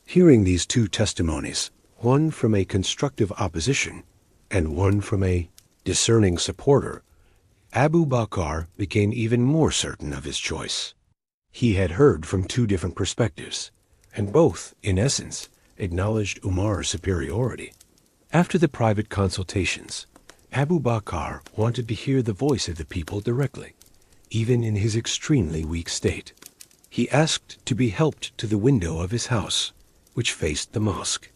Hearing these two testimonies, one from a constructive opposition and one from a discerning supporter, Abu Bakr became even more certain of his choice. He had heard from two different perspectives, and both, in essence, acknowledged Umar's superiority. After the private consultations, Abu Bakr wanted to hear the voice of the people directly, even in his extremely weak state. He asked to be helped to the window of his house, which faced the mosque.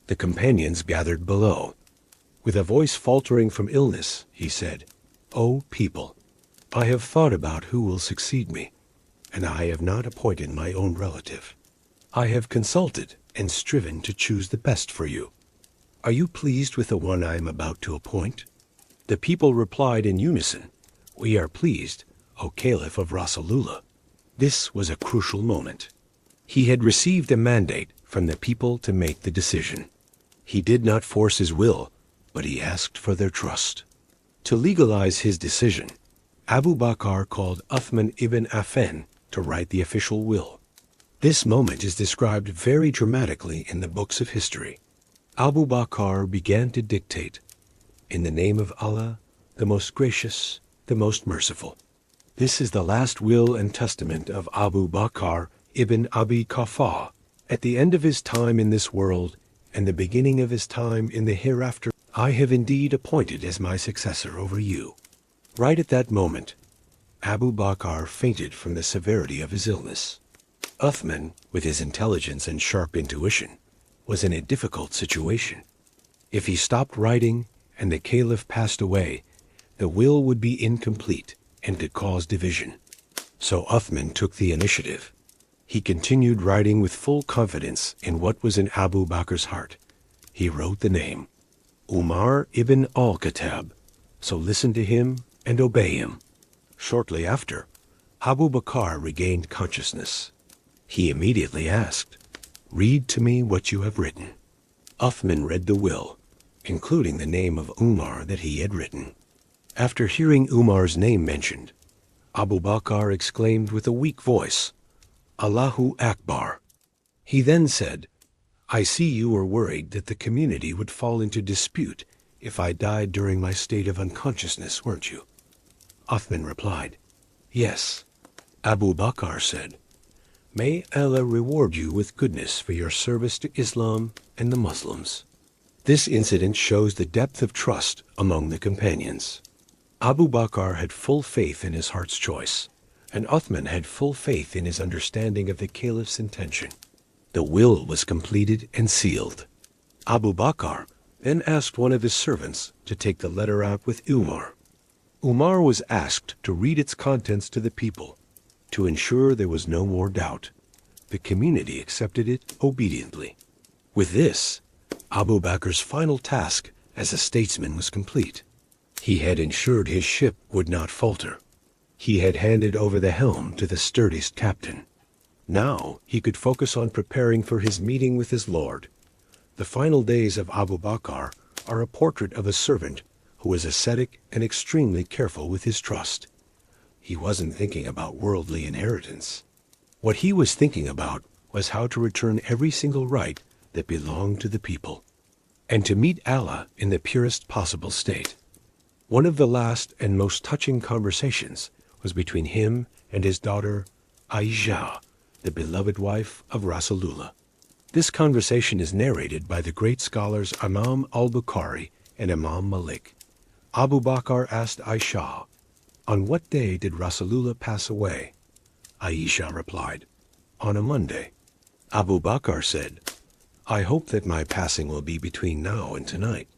The companions gathered below. With a voice faltering from illness, he said, "O people, I have thought about who will succeed me, and I have not appointed my own relative. I have consulted and striven to choose the best for you. Are you pleased with the one I am about to appoint?" The people replied in unison, "We are pleased, O Caliph of Rasulullah." This was a crucial moment. He had received a mandate from the people to make the decision. He did not force his will, but he asked for their trust. To legalize his decision, Abu Bakr called Uthman ibn Affan to write the official will. This moment is described very dramatically in the books of history. Abu Bakr began to dictate, "In the name of Allah, the most gracious, the most merciful." This is the last will and testament of Abu Bakr ibn Abi Quhafa. At the end of his time in this world and the beginning of his time in the hereafter, I have indeed appointed as my successor over you. Right at that moment, Abu Bakr fainted from the severity of his illness. Uthman, with his intelligence and sharp intuition, was in a difficult situation. If he stopped writing and the Caliph passed away, the will would be incomplete and could cause division. So Uthman took the initiative. He continued writing with full confidence in what was in Abu Bakr's heart. He wrote the name, Umar ibn al-Khattab, so listen to him and obey him. Shortly after, Abu Bakr regained consciousness. He immediately asked, "Read to me what you have written." Uthman read the will, including the name of Umar that he had written. After hearing Umar's name mentioned, Abu Bakr exclaimed with a weak voice, "Allahu Akbar." He then said, "I see you were worried that the community would fall into dispute if I died during my state of unconsciousness, weren't you?" Uthman replied, "Yes." Abu Bakr said, "May Allah reward you with goodness for your service to Islam and the Muslims." This incident shows the depth of trust among the companions. Abu Bakr had full faith in his heart's choice, and Uthman had full faith in his understanding of the Caliph's intention. The will was completed and sealed. Abu Bakr then asked one of his servants to take the letter out with Umar. Umar was asked to read its contents to the people, to ensure there was no more doubt. The community accepted it obediently. With this, Abu Bakr's final task as a statesman was complete. He had ensured his ship would not falter. He had handed over the helm to the sturdiest captain. Now he could focus on preparing for his meeting with his Lord. The final days of Abu Bakr are a portrait of a servant who was ascetic and extremely careful with his trust. He wasn't thinking about worldly inheritance. What he was thinking about was how to return every single right that belonged to the people, and to meet Allah in the purest possible state. One of the last and most touching conversations was between him and his daughter Aisha, the beloved wife of Rasulullah. This conversation is narrated by the great scholars Imam al-Bukhari and Imam Malik. Abu Bakr asked Aisha, "On what day did Rasulullah pass away?" Aisha replied, "On a Monday." Abu Bakr said, "I hope that my passing will be between now and tonight."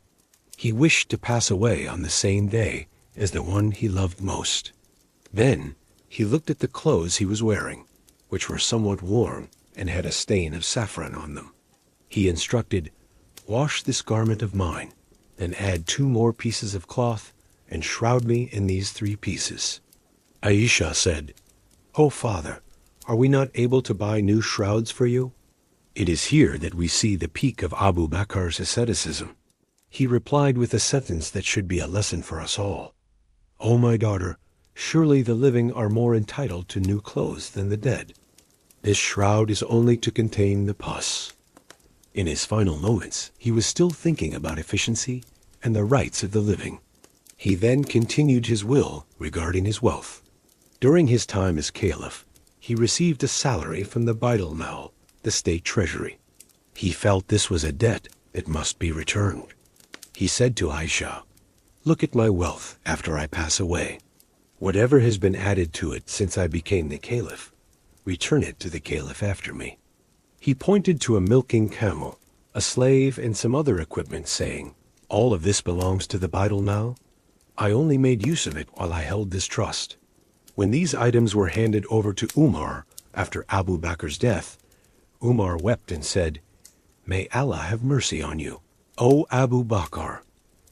He wished to pass away on the same day as the one he loved most. Then he looked at the clothes he was wearing, which were somewhat worn and had a stain of saffron on them. He instructed, "Wash this garment of mine, then add 2 more pieces of cloth and shroud me in these 3 pieces." Aisha said, "O father, are we not able to buy new shrouds for you?" It is here that we see the peak of Abu Bakr's asceticism. He replied with a sentence that should be a lesson for us all. "O my daughter, surely the living are more entitled to new clothes than the dead. This shroud is only to contain the pus." In his final moments, he was still thinking about efficiency and the rights of the living. He then continued his will regarding his wealth. During his time as Caliph, he received a salary from the Baitul Mal, the state treasury. He felt this was a debt that must be returned. He said to Aisha, "Look at my wealth after I pass away. Whatever has been added to it since I became the Caliph, return it to the Caliph after me." He pointed to a milking camel, a slave, and some other equipment, saying, "All of this belongs to the Baitul Mal. I only made use of it while I held this trust." When these items were handed over to Umar after Abu Bakr's death, Umar wept and said, "May Allah have mercy on you, O Abu Bakr.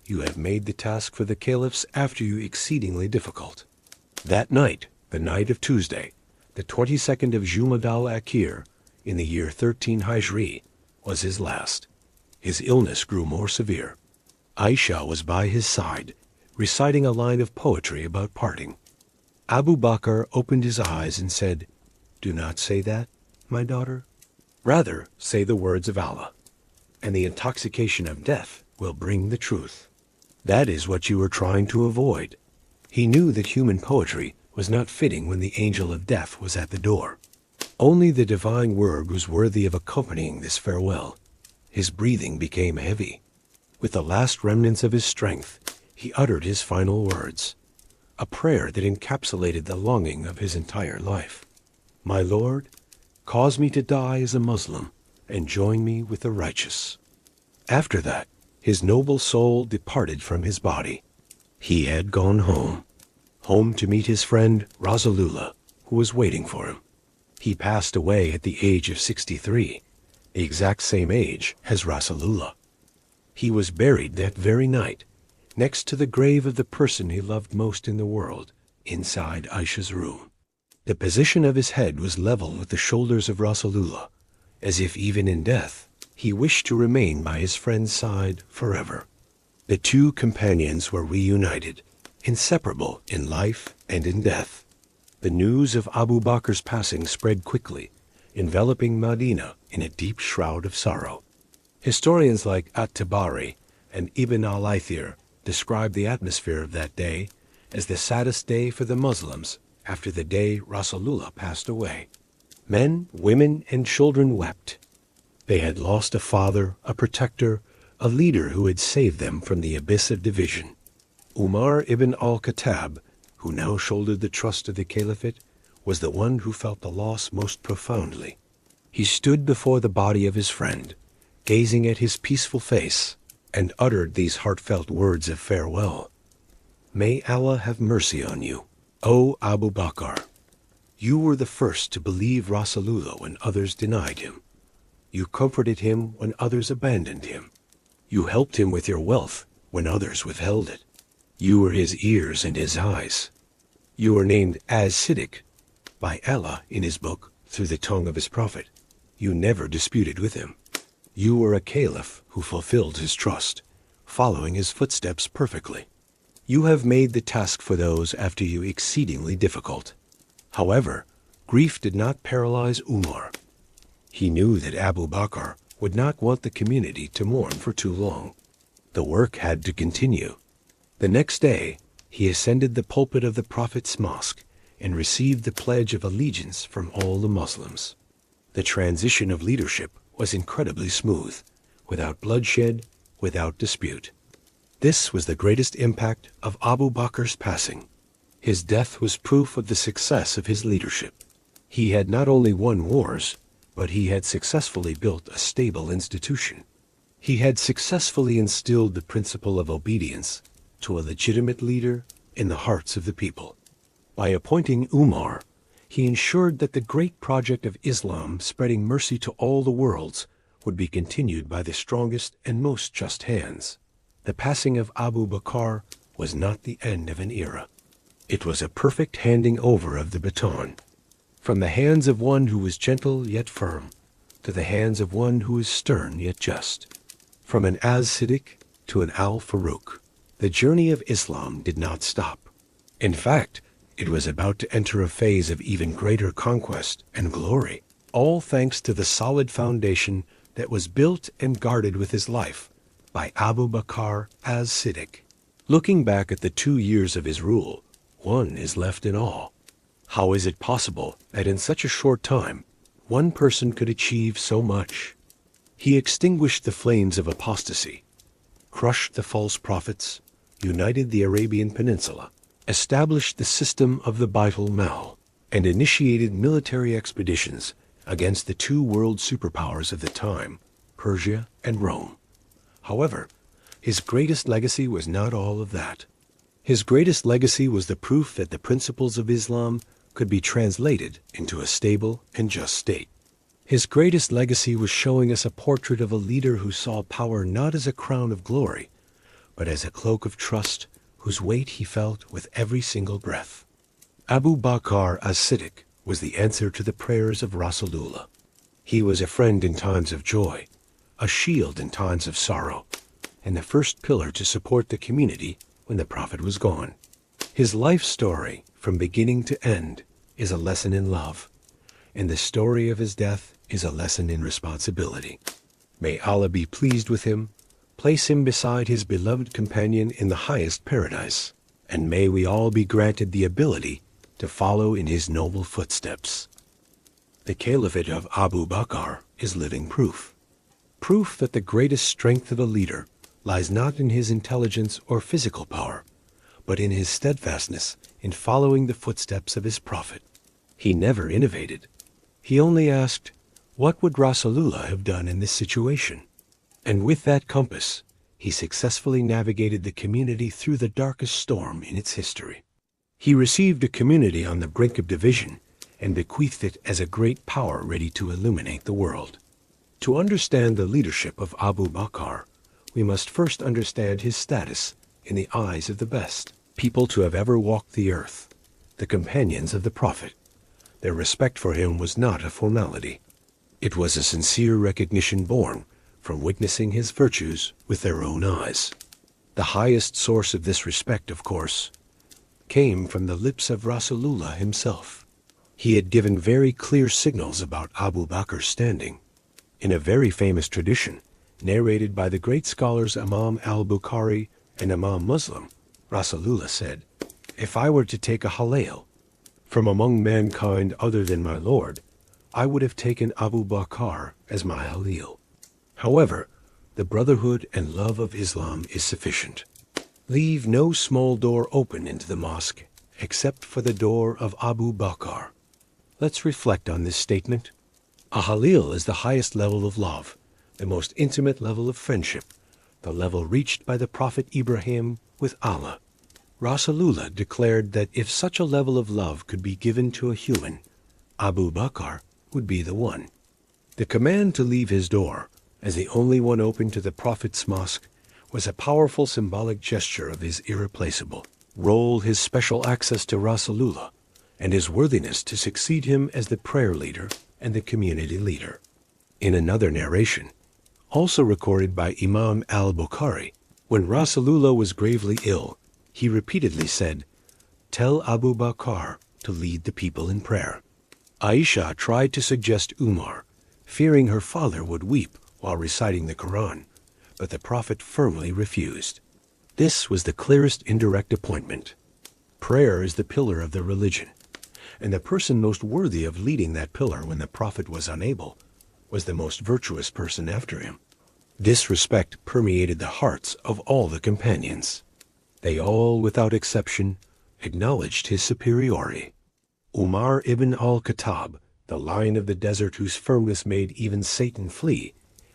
You have made the task for the caliphs after you exceedingly difficult." That night, the night of Tuesday, the 22nd of Jumad al-Akhir, in the year 13 Hijri, was his last. his illness grew more severe. Aisha was by his side, reciting a line of poetry about parting. Abu Bakr opened his eyes and said, "Do not say that, my daughter. Rather, say the words of Allah, and the intoxication of death will bring the truth. That is what you were trying to avoid." He knew that human poetry was not fitting when the angel of death was at the door. Only the divine word was worthy of accompanying this farewell. His breathing became heavy. With the last remnants of his strength, he uttered his final words, a prayer that encapsulated the longing of his entire life. "My Lord, cause me to die as a Muslim and join me with the righteous." After that, his noble soul departed from his body. He had gone home to meet his friend Rasulullah, who was waiting for him. He passed away at the age of 63, the exact same age as Rasulullah. He was buried that very night, next to the grave of the person he loved most in the world, inside Aisha's room. The position of his head was level with the shoulders of Rasulullah, as if even in death, he wished to remain by his friend's side forever. The two companions were reunited, inseparable in life and in death. The news of Abu Bakr's passing spread quickly, enveloping Medina in a deep shroud of sorrow. Historians like At-Tabari and Ibn al-Athir describe the atmosphere of that day as the saddest day for the Muslims after the day Rasulullah passed away. Men, women, and children wept. They had lost a father, a protector, a leader who had saved them from the abyss of division. Umar ibn al-Khattab, who now shouldered the trust of the Caliphate, was the one who felt the loss most profoundly. He stood before the body of his friend, gazing at his peaceful face, and uttered these heartfelt words of farewell. "May Allah have mercy on you, O Abu Bakr. You were the first to believe Rasulullah when others denied him. You comforted him when others abandoned him. You helped him with your wealth when others withheld it. You were his ears and his eyes. You were named As-Siddiq by Allah in his book through the tongue of his prophet. You never disputed with him. You were a Caliph who fulfilled his trust, following his footsteps perfectly. You have made the task for those after you exceedingly difficult." However, grief did not paralyze Umar. He knew that Abu Bakr would not want the community to mourn for too long. The work had to continue. The next day, he ascended the pulpit of the Prophet's mosque and received the pledge of allegiance from all the Muslims. The transition of leadership was incredibly smooth, without bloodshed, without dispute. This was the greatest impact of Abu Bakr's passing. His death was proof of the success of his leadership. He had not only won wars, but he had successfully built a stable institution. He had successfully instilled the principle of obedience to a legitimate leader in the hearts of the people. By appointing Umar, he ensured that the great project of Islam spreading mercy to all the worlds would be continued by the strongest and most just hands. The passing of Abu Bakr was not the end of an era. It was a perfect handing over of the baton, from the hands of one who was gentle yet firm, to the hands of one who is stern yet just. From an As-Siddiq to an Al-Faruq, the journey of Islam did not stop. In fact, it was about to enter a phase of even greater conquest and glory, all thanks to the solid foundation that was built and guarded with his life by Abu Bakar As-Siddiq. Looking back at the 2 years of his rule, one is left in awe. How is it possible that in such a short time, one person could achieve so much? He extinguished the flames of apostasy, crushed the false prophets, united the Arabian Peninsula, established the system of the Bait al-Mal, and initiated military expeditions against the 2 world superpowers of the time, Persia and Rome. However, his greatest legacy was not all of that. His greatest legacy was the proof that the principles of Islam could be translated into a stable and just state. His greatest legacy was showing us a portrait of a leader who saw power not as a crown of glory, but as a cloak of trust whose weight he felt with every single breath. Abu Bakar As-Siddiq was the answer to the prayers of Rasulullah. He was a friend in times of joy, a shield in times of sorrow, and the first pillar to support the community when the Prophet was gone. His life story, from beginning to end, is a lesson in love, and the story of his death is a lesson in responsibility. May Allah be pleased with him, place him beside his beloved companion in the highest paradise, and may we all be granted the ability to follow in his noble footsteps. The Caliphate of Abu Bakr is living proof. Proof that the greatest strength of a leader lies not in his intelligence or physical power, but in his steadfastness in following the footsteps of his Prophet. He never innovated. He only asked, what would Rasulullah have done in this situation? And with that compass, he successfully navigated the community through the darkest storm in its history. He received a community on the brink of division and bequeathed it as a great power ready to illuminate the world. To understand the leadership of Abu Bakr, we must first understand his status in the eyes of the best people to have ever walked the earth, the companions of the Prophet. Their respect for him was not a formality. It was a sincere recognition born from witnessing his virtues with their own eyes. The highest source of this respect, of course, came from the lips of Rasulullah himself. He had given very clear signals about Abu Bakr's standing. In a very famous tradition, narrated by the great scholars Imam al-Bukhari and Imam Muslim, Rasulullah said, "If I were to take a halal from among mankind other than my Lord, I would have taken Abu Bakr as my halal." However, the brotherhood and love of Islam is sufficient. Leave no small door open into the mosque except for the door of Abu Bakr. Let's reflect on this statement. A halal is the highest level of love, the most intimate level of friendship, the level reached by the Prophet Ibrahim with Allah. Rasulullah declared that if such a level of love could be given to a human, Abu Bakr would be the one. The command to leave his door, as the only one open to the Prophet's mosque, was a powerful symbolic gesture of his irreplaceable role, his special access to Rasulullah, and his worthiness to succeed him as the prayer leader and the community leader. In another narration, also recorded by Imam al-Bukhari, when Rasulullah was gravely ill, he repeatedly said, "Tell Abu Bakr to lead the people in prayer." Aisha tried to suggest Umar, fearing her father would weep while reciting the Quran, but the Prophet firmly refused. This was the clearest indirect appointment. Prayer is the pillar of the religion, and the person most worthy of leading that pillar when the Prophet was unable was the most virtuous person after him. This respect permeated the hearts of all the companions. They all, without exception, acknowledged his superiority. Umar ibn al-Khattab, the lion of the desert whose firmness made even Satan flee,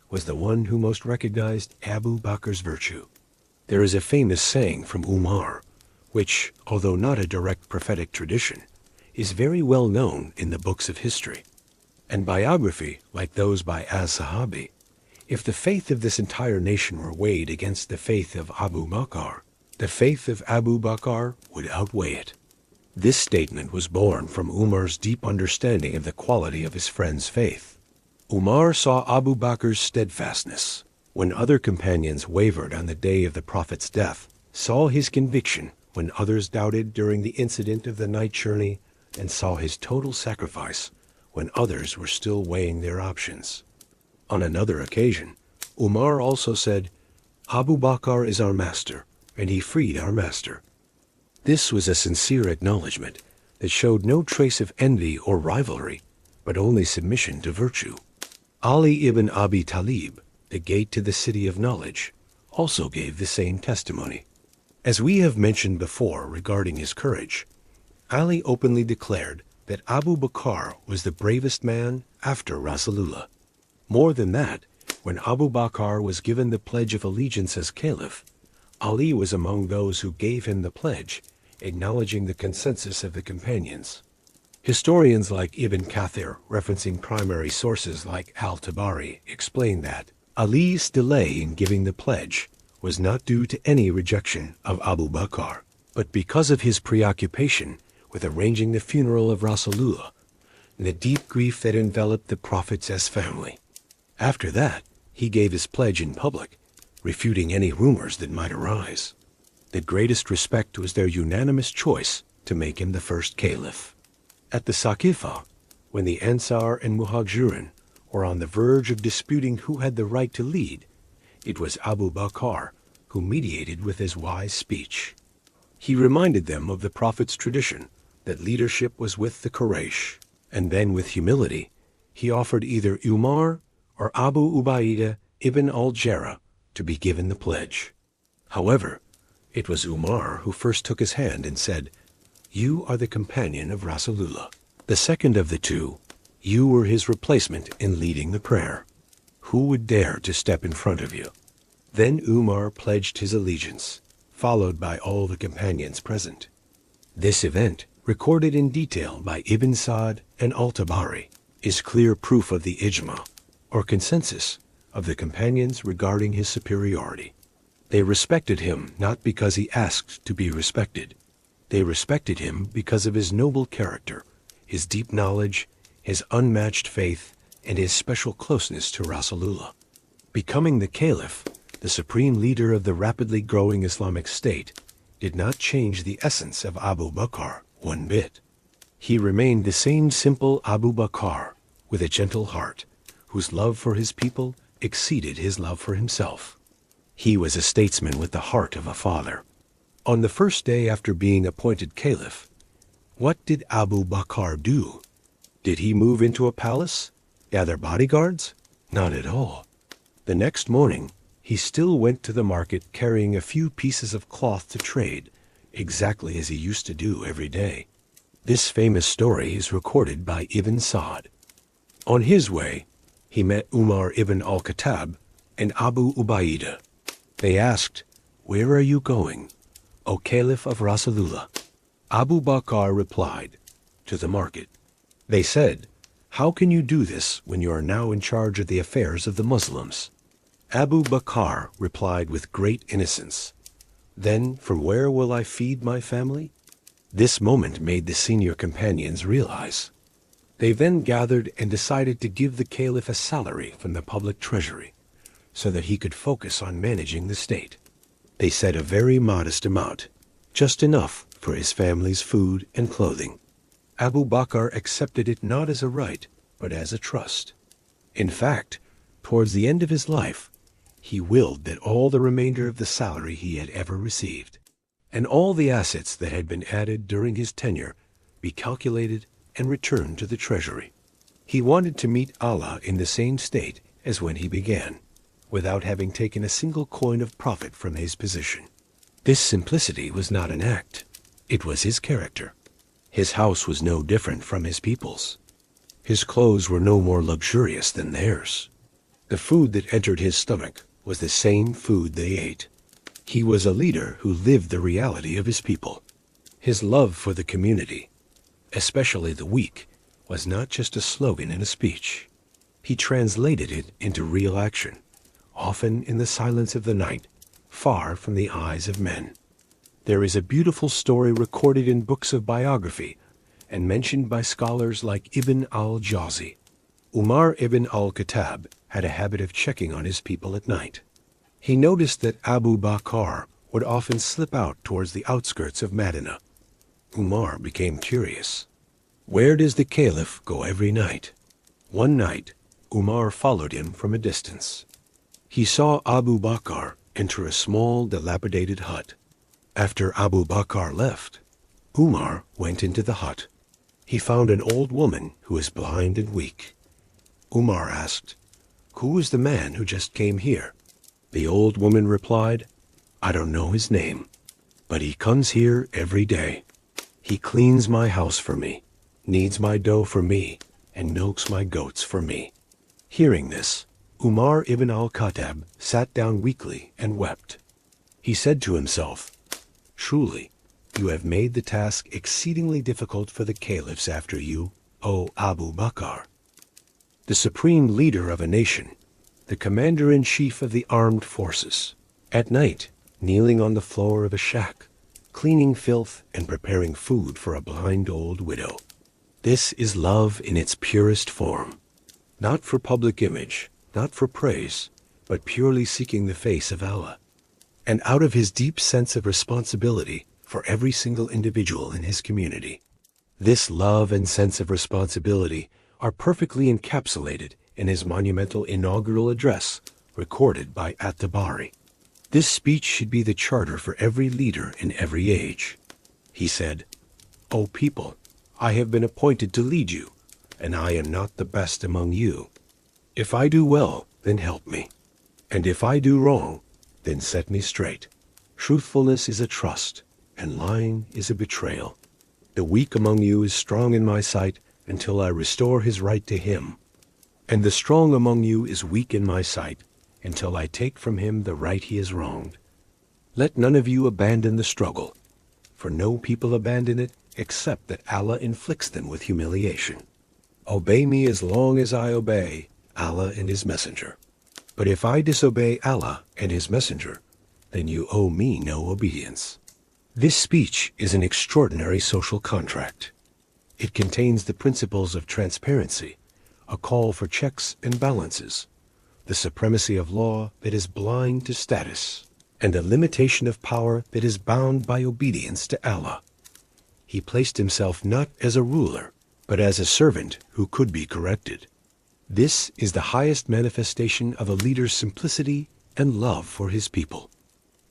was the one who most recognized Abu Bakr's virtue. There is a famous saying from Umar, which, although not a direct prophetic tradition, is very well known in the books of history and biography like those by as-Sahabi. If the faith of this entire nation were weighed against the faith of Abu Bakr, the faith of Abu Bakr would outweigh it. This statement was born from Umar's deep understanding of the quality of his friend's faith. Umar saw Abu Bakr's steadfastness when other companions wavered on the day of the Prophet's death, saw his conviction when others doubted during the incident of the night journey, and saw his total sacrifice when others were still weighing their options. On another occasion, Umar also said, "Abu Bakr is our master, and he freed our master." This was a sincere acknowledgement that showed no trace of envy or rivalry, but only submission to virtue. Ali ibn Abi Talib, the gate to the city of knowledge, also gave the same testimony. As we have mentioned before regarding his courage, Ali openly declared that Abu Bakr was the bravest man after Rasulullah. More than that, when Abu Bakr was given the pledge of allegiance as Caliph, Ali was among those who gave him the pledge, acknowledging the consensus of the companions. Historians like Ibn Kathir, referencing primary sources like al-Tabari, explain that Ali's delay in giving the pledge was not due to any rejection of Abu Bakr, but because of his preoccupation with arranging the funeral of Rasulullah and the deep grief that enveloped the Prophet's family. After that, He gave his pledge in public, refuting any rumors that might arise. The greatest respect was their unanimous choice to make him the first caliph. At the Saqifa, when the Ansar and Muhajirin were on the verge of disputing who had the right to lead, it was Abu Bakar who mediated with his wise speech. He reminded them of the Prophet's tradition that leadership was with the Quraysh, and then with humility, he offered either Umar or Abu Ubaidah ibn al-Jarrah to be given the pledge. However, it was Umar who first took his hand and said, "You are the companion of Rasulullah." The second of the two, you were his replacement in leading the prayer. Who would dare to step in front of you? Then Umar pledged his allegiance, followed by all the companions present. This event, recorded in detail by Ibn Sa'd and Al-Tabari, is clear proof of the ijma, or consensus, of the companions regarding his superiority. They respected him not because he asked to be respected. They respected him because of his noble character, his deep knowledge, his unmatched faith, and his special closeness to Rasulullah. Becoming the caliph, the supreme leader of the rapidly growing Islamic State, did not change the essence of Abu Bakr one bit. He remained the same simple Abu Bakr with a gentle heart, whose love for his people exceeded his love for himself. He was a statesman with the heart of a father. On the first day after being appointed caliph, what did Abu Bakr do? Did he move into a palace? Gather bodyguards? Not at all. The next morning, he still went to the market carrying a few pieces of cloth to trade, exactly as he used to do every day. This famous story is recorded by Ibn Sa'd. On his way, he met Umar ibn al-Khattab and Abu Ubaidah. They asked, "Where are you going, O Caliph of Rasulullah?" Abu Bakr replied, "To the market." They said, "How can you do this when you are now in charge of the affairs of the Muslims?" Abu Bakr replied with great innocence, "Then from where will I feed my family?" This moment made the senior companions realize. They then gathered and decided to give the caliph a salary from the public treasury, so that he could focus on managing the state. They said a very modest amount, just enough for his family's food and clothing. Abu Bakr accepted it not as a right, but as a trust. In fact, towards the end of his life, he willed that all the remainder of the salary he had ever received, and all the assets that had been added during his tenure, be calculated and returned to the treasury. He wanted to meet Allah in the same state as when he began, without having taken a single coin of profit from his position. This simplicity was not an act. It was his character. His house was no different from his people's. His clothes were no more luxurious than theirs. The food that entered his stomach was the same food they ate. He was a leader who lived the reality of his people. His love for the community, especially the weak, was not just a slogan in a speech. He translated it into real action, often in the silence of the night, far from the eyes of men. There is a beautiful story recorded in books of biography and mentioned by scholars like Ibn al-Jawzi. Umar ibn al-Khattab had a habit of checking on his people at night. He noticed that Abu Bakr would often slip out towards the outskirts of Medina. Umar became curious. Where does the caliph go every night? One night, Umar followed him from a distance. He saw Abu Bakr enter a small, dilapidated hut. After Abu Bakr left, Umar went into the hut. He found an old woman who was blind and weak. Umar asked, "Who is the man who just came here?" The old woman replied, "I don't know his name, but he comes here every day. He cleans my house for me, kneads my dough for me, and milks my goats for me." Hearing this, Umar ibn al-Khattab sat down weakly and wept. He said to himself, "Truly, you have made the task exceedingly difficult for the caliphs after you, O Abu Bakr." The supreme leader of a nation, the commander-in-chief of the armed forces, at night, kneeling on the floor of a shack, cleaning filth and preparing food for a blind old widow. This is love in its purest form. Not for public image, not for praise, but purely seeking the face of Allah, and out of his deep sense of responsibility for every single individual in his community. This love and sense of responsibility are perfectly encapsulated in his monumental inaugural address recorded by At-Tabari. This speech should be the charter for every leader in every age. He said, "O people, I have been appointed to lead you, and I am not the best among you. If I do well, then help me. And if I do wrong, then set me straight. Truthfulness is a trust, and lying is a betrayal. The weak among you is strong in my sight until I restore his right to him. And the strong among you is weak in my sight until I take from him the right he has wronged. Let none of you abandon the struggle, for no people abandon it except that Allah inflicts them with humiliation. Obey me as long as I obey Allah and his messenger. But if I disobey Allah and his messenger, then you owe me no obedience." This speech is an extraordinary social contract. It contains the principles of transparency, a call for checks and balances, the supremacy of law that is blind to status, and a limitation of power that is bound by obedience to Allah. He placed himself not as a ruler, but as a servant who could be corrected. This is the highest manifestation of a leader's simplicity and love for his people.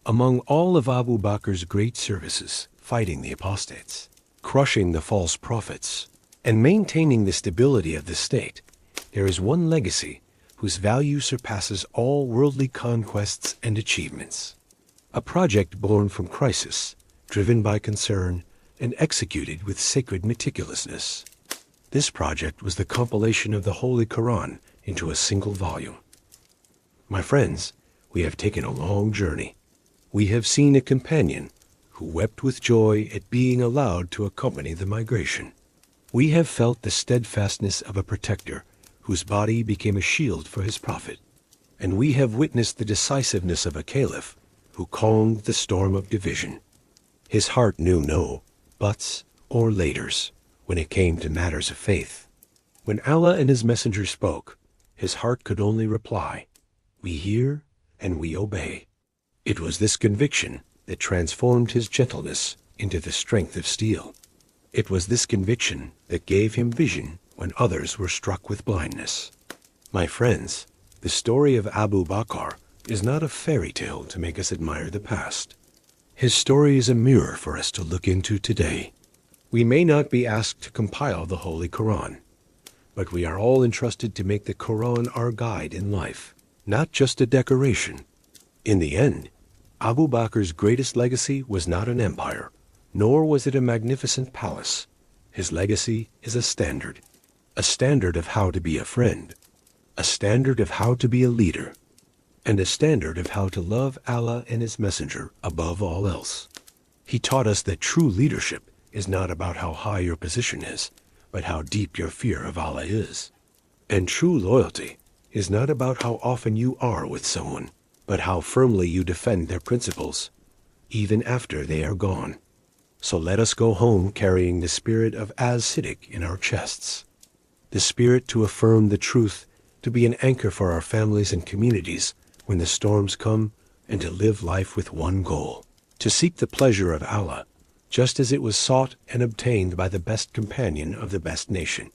Among all of Abu Bakar's great services, fighting the apostates, crushing the false prophets, and maintaining the stability of the state, there is one legacy whose value surpasses all worldly conquests and achievements. A project born from crisis, driven by concern, and executed with sacred meticulousness. This project was the compilation of the Holy Quran into a single volume. My friends, we have taken a long journey. We have seen a companion who wept with joy at being allowed to accompany the migration. We have felt the steadfastness of a protector whose body became a shield for his prophet. And we have witnessed the decisiveness of a Caliph who calmed the storm of division. His heart knew no buts or laters when it came to matters of faith. When Allah and his messenger spoke, his heart could only reply, "We hear and we obey." It was this conviction that transformed his gentleness into the strength of steel. It was this conviction that gave him vision when others were struck with blindness. My friends, the story of Abu Bakar is not a fairy tale to make us admire the past. His story is a mirror for us to look into today. We may not be asked to compile the Holy Quran, but we are all entrusted to make the Quran our guide in life, not just a decoration. In the end, Abu Bakar's greatest legacy was not an empire, nor was it a magnificent palace. His legacy is a standard of how to be a friend, a standard of how to be a leader, and a standard of how to love Allah and his messenger above all else. He taught us that true leadership is not about how high your position is, but how deep your fear of Allah is. And true loyalty is not about how often you are with someone, but how firmly you defend their principles, even after they are gone. So let us go home carrying the spirit of As-Siddiq in our chests, the spirit to affirm the truth, to be an anchor for our families and communities when the storms come, and to live life with one goal, to seek the pleasure of Allah, just as it was sought and obtained by the best companion of the best nation.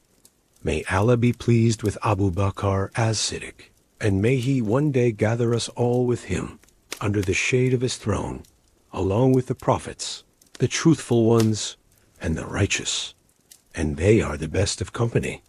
May Allah be pleased with Abu Bakar As-Siddiq, and may he one day gather us all with him under the shade of his throne, along with the prophets, the truthful ones, and the righteous. And they are the best of company.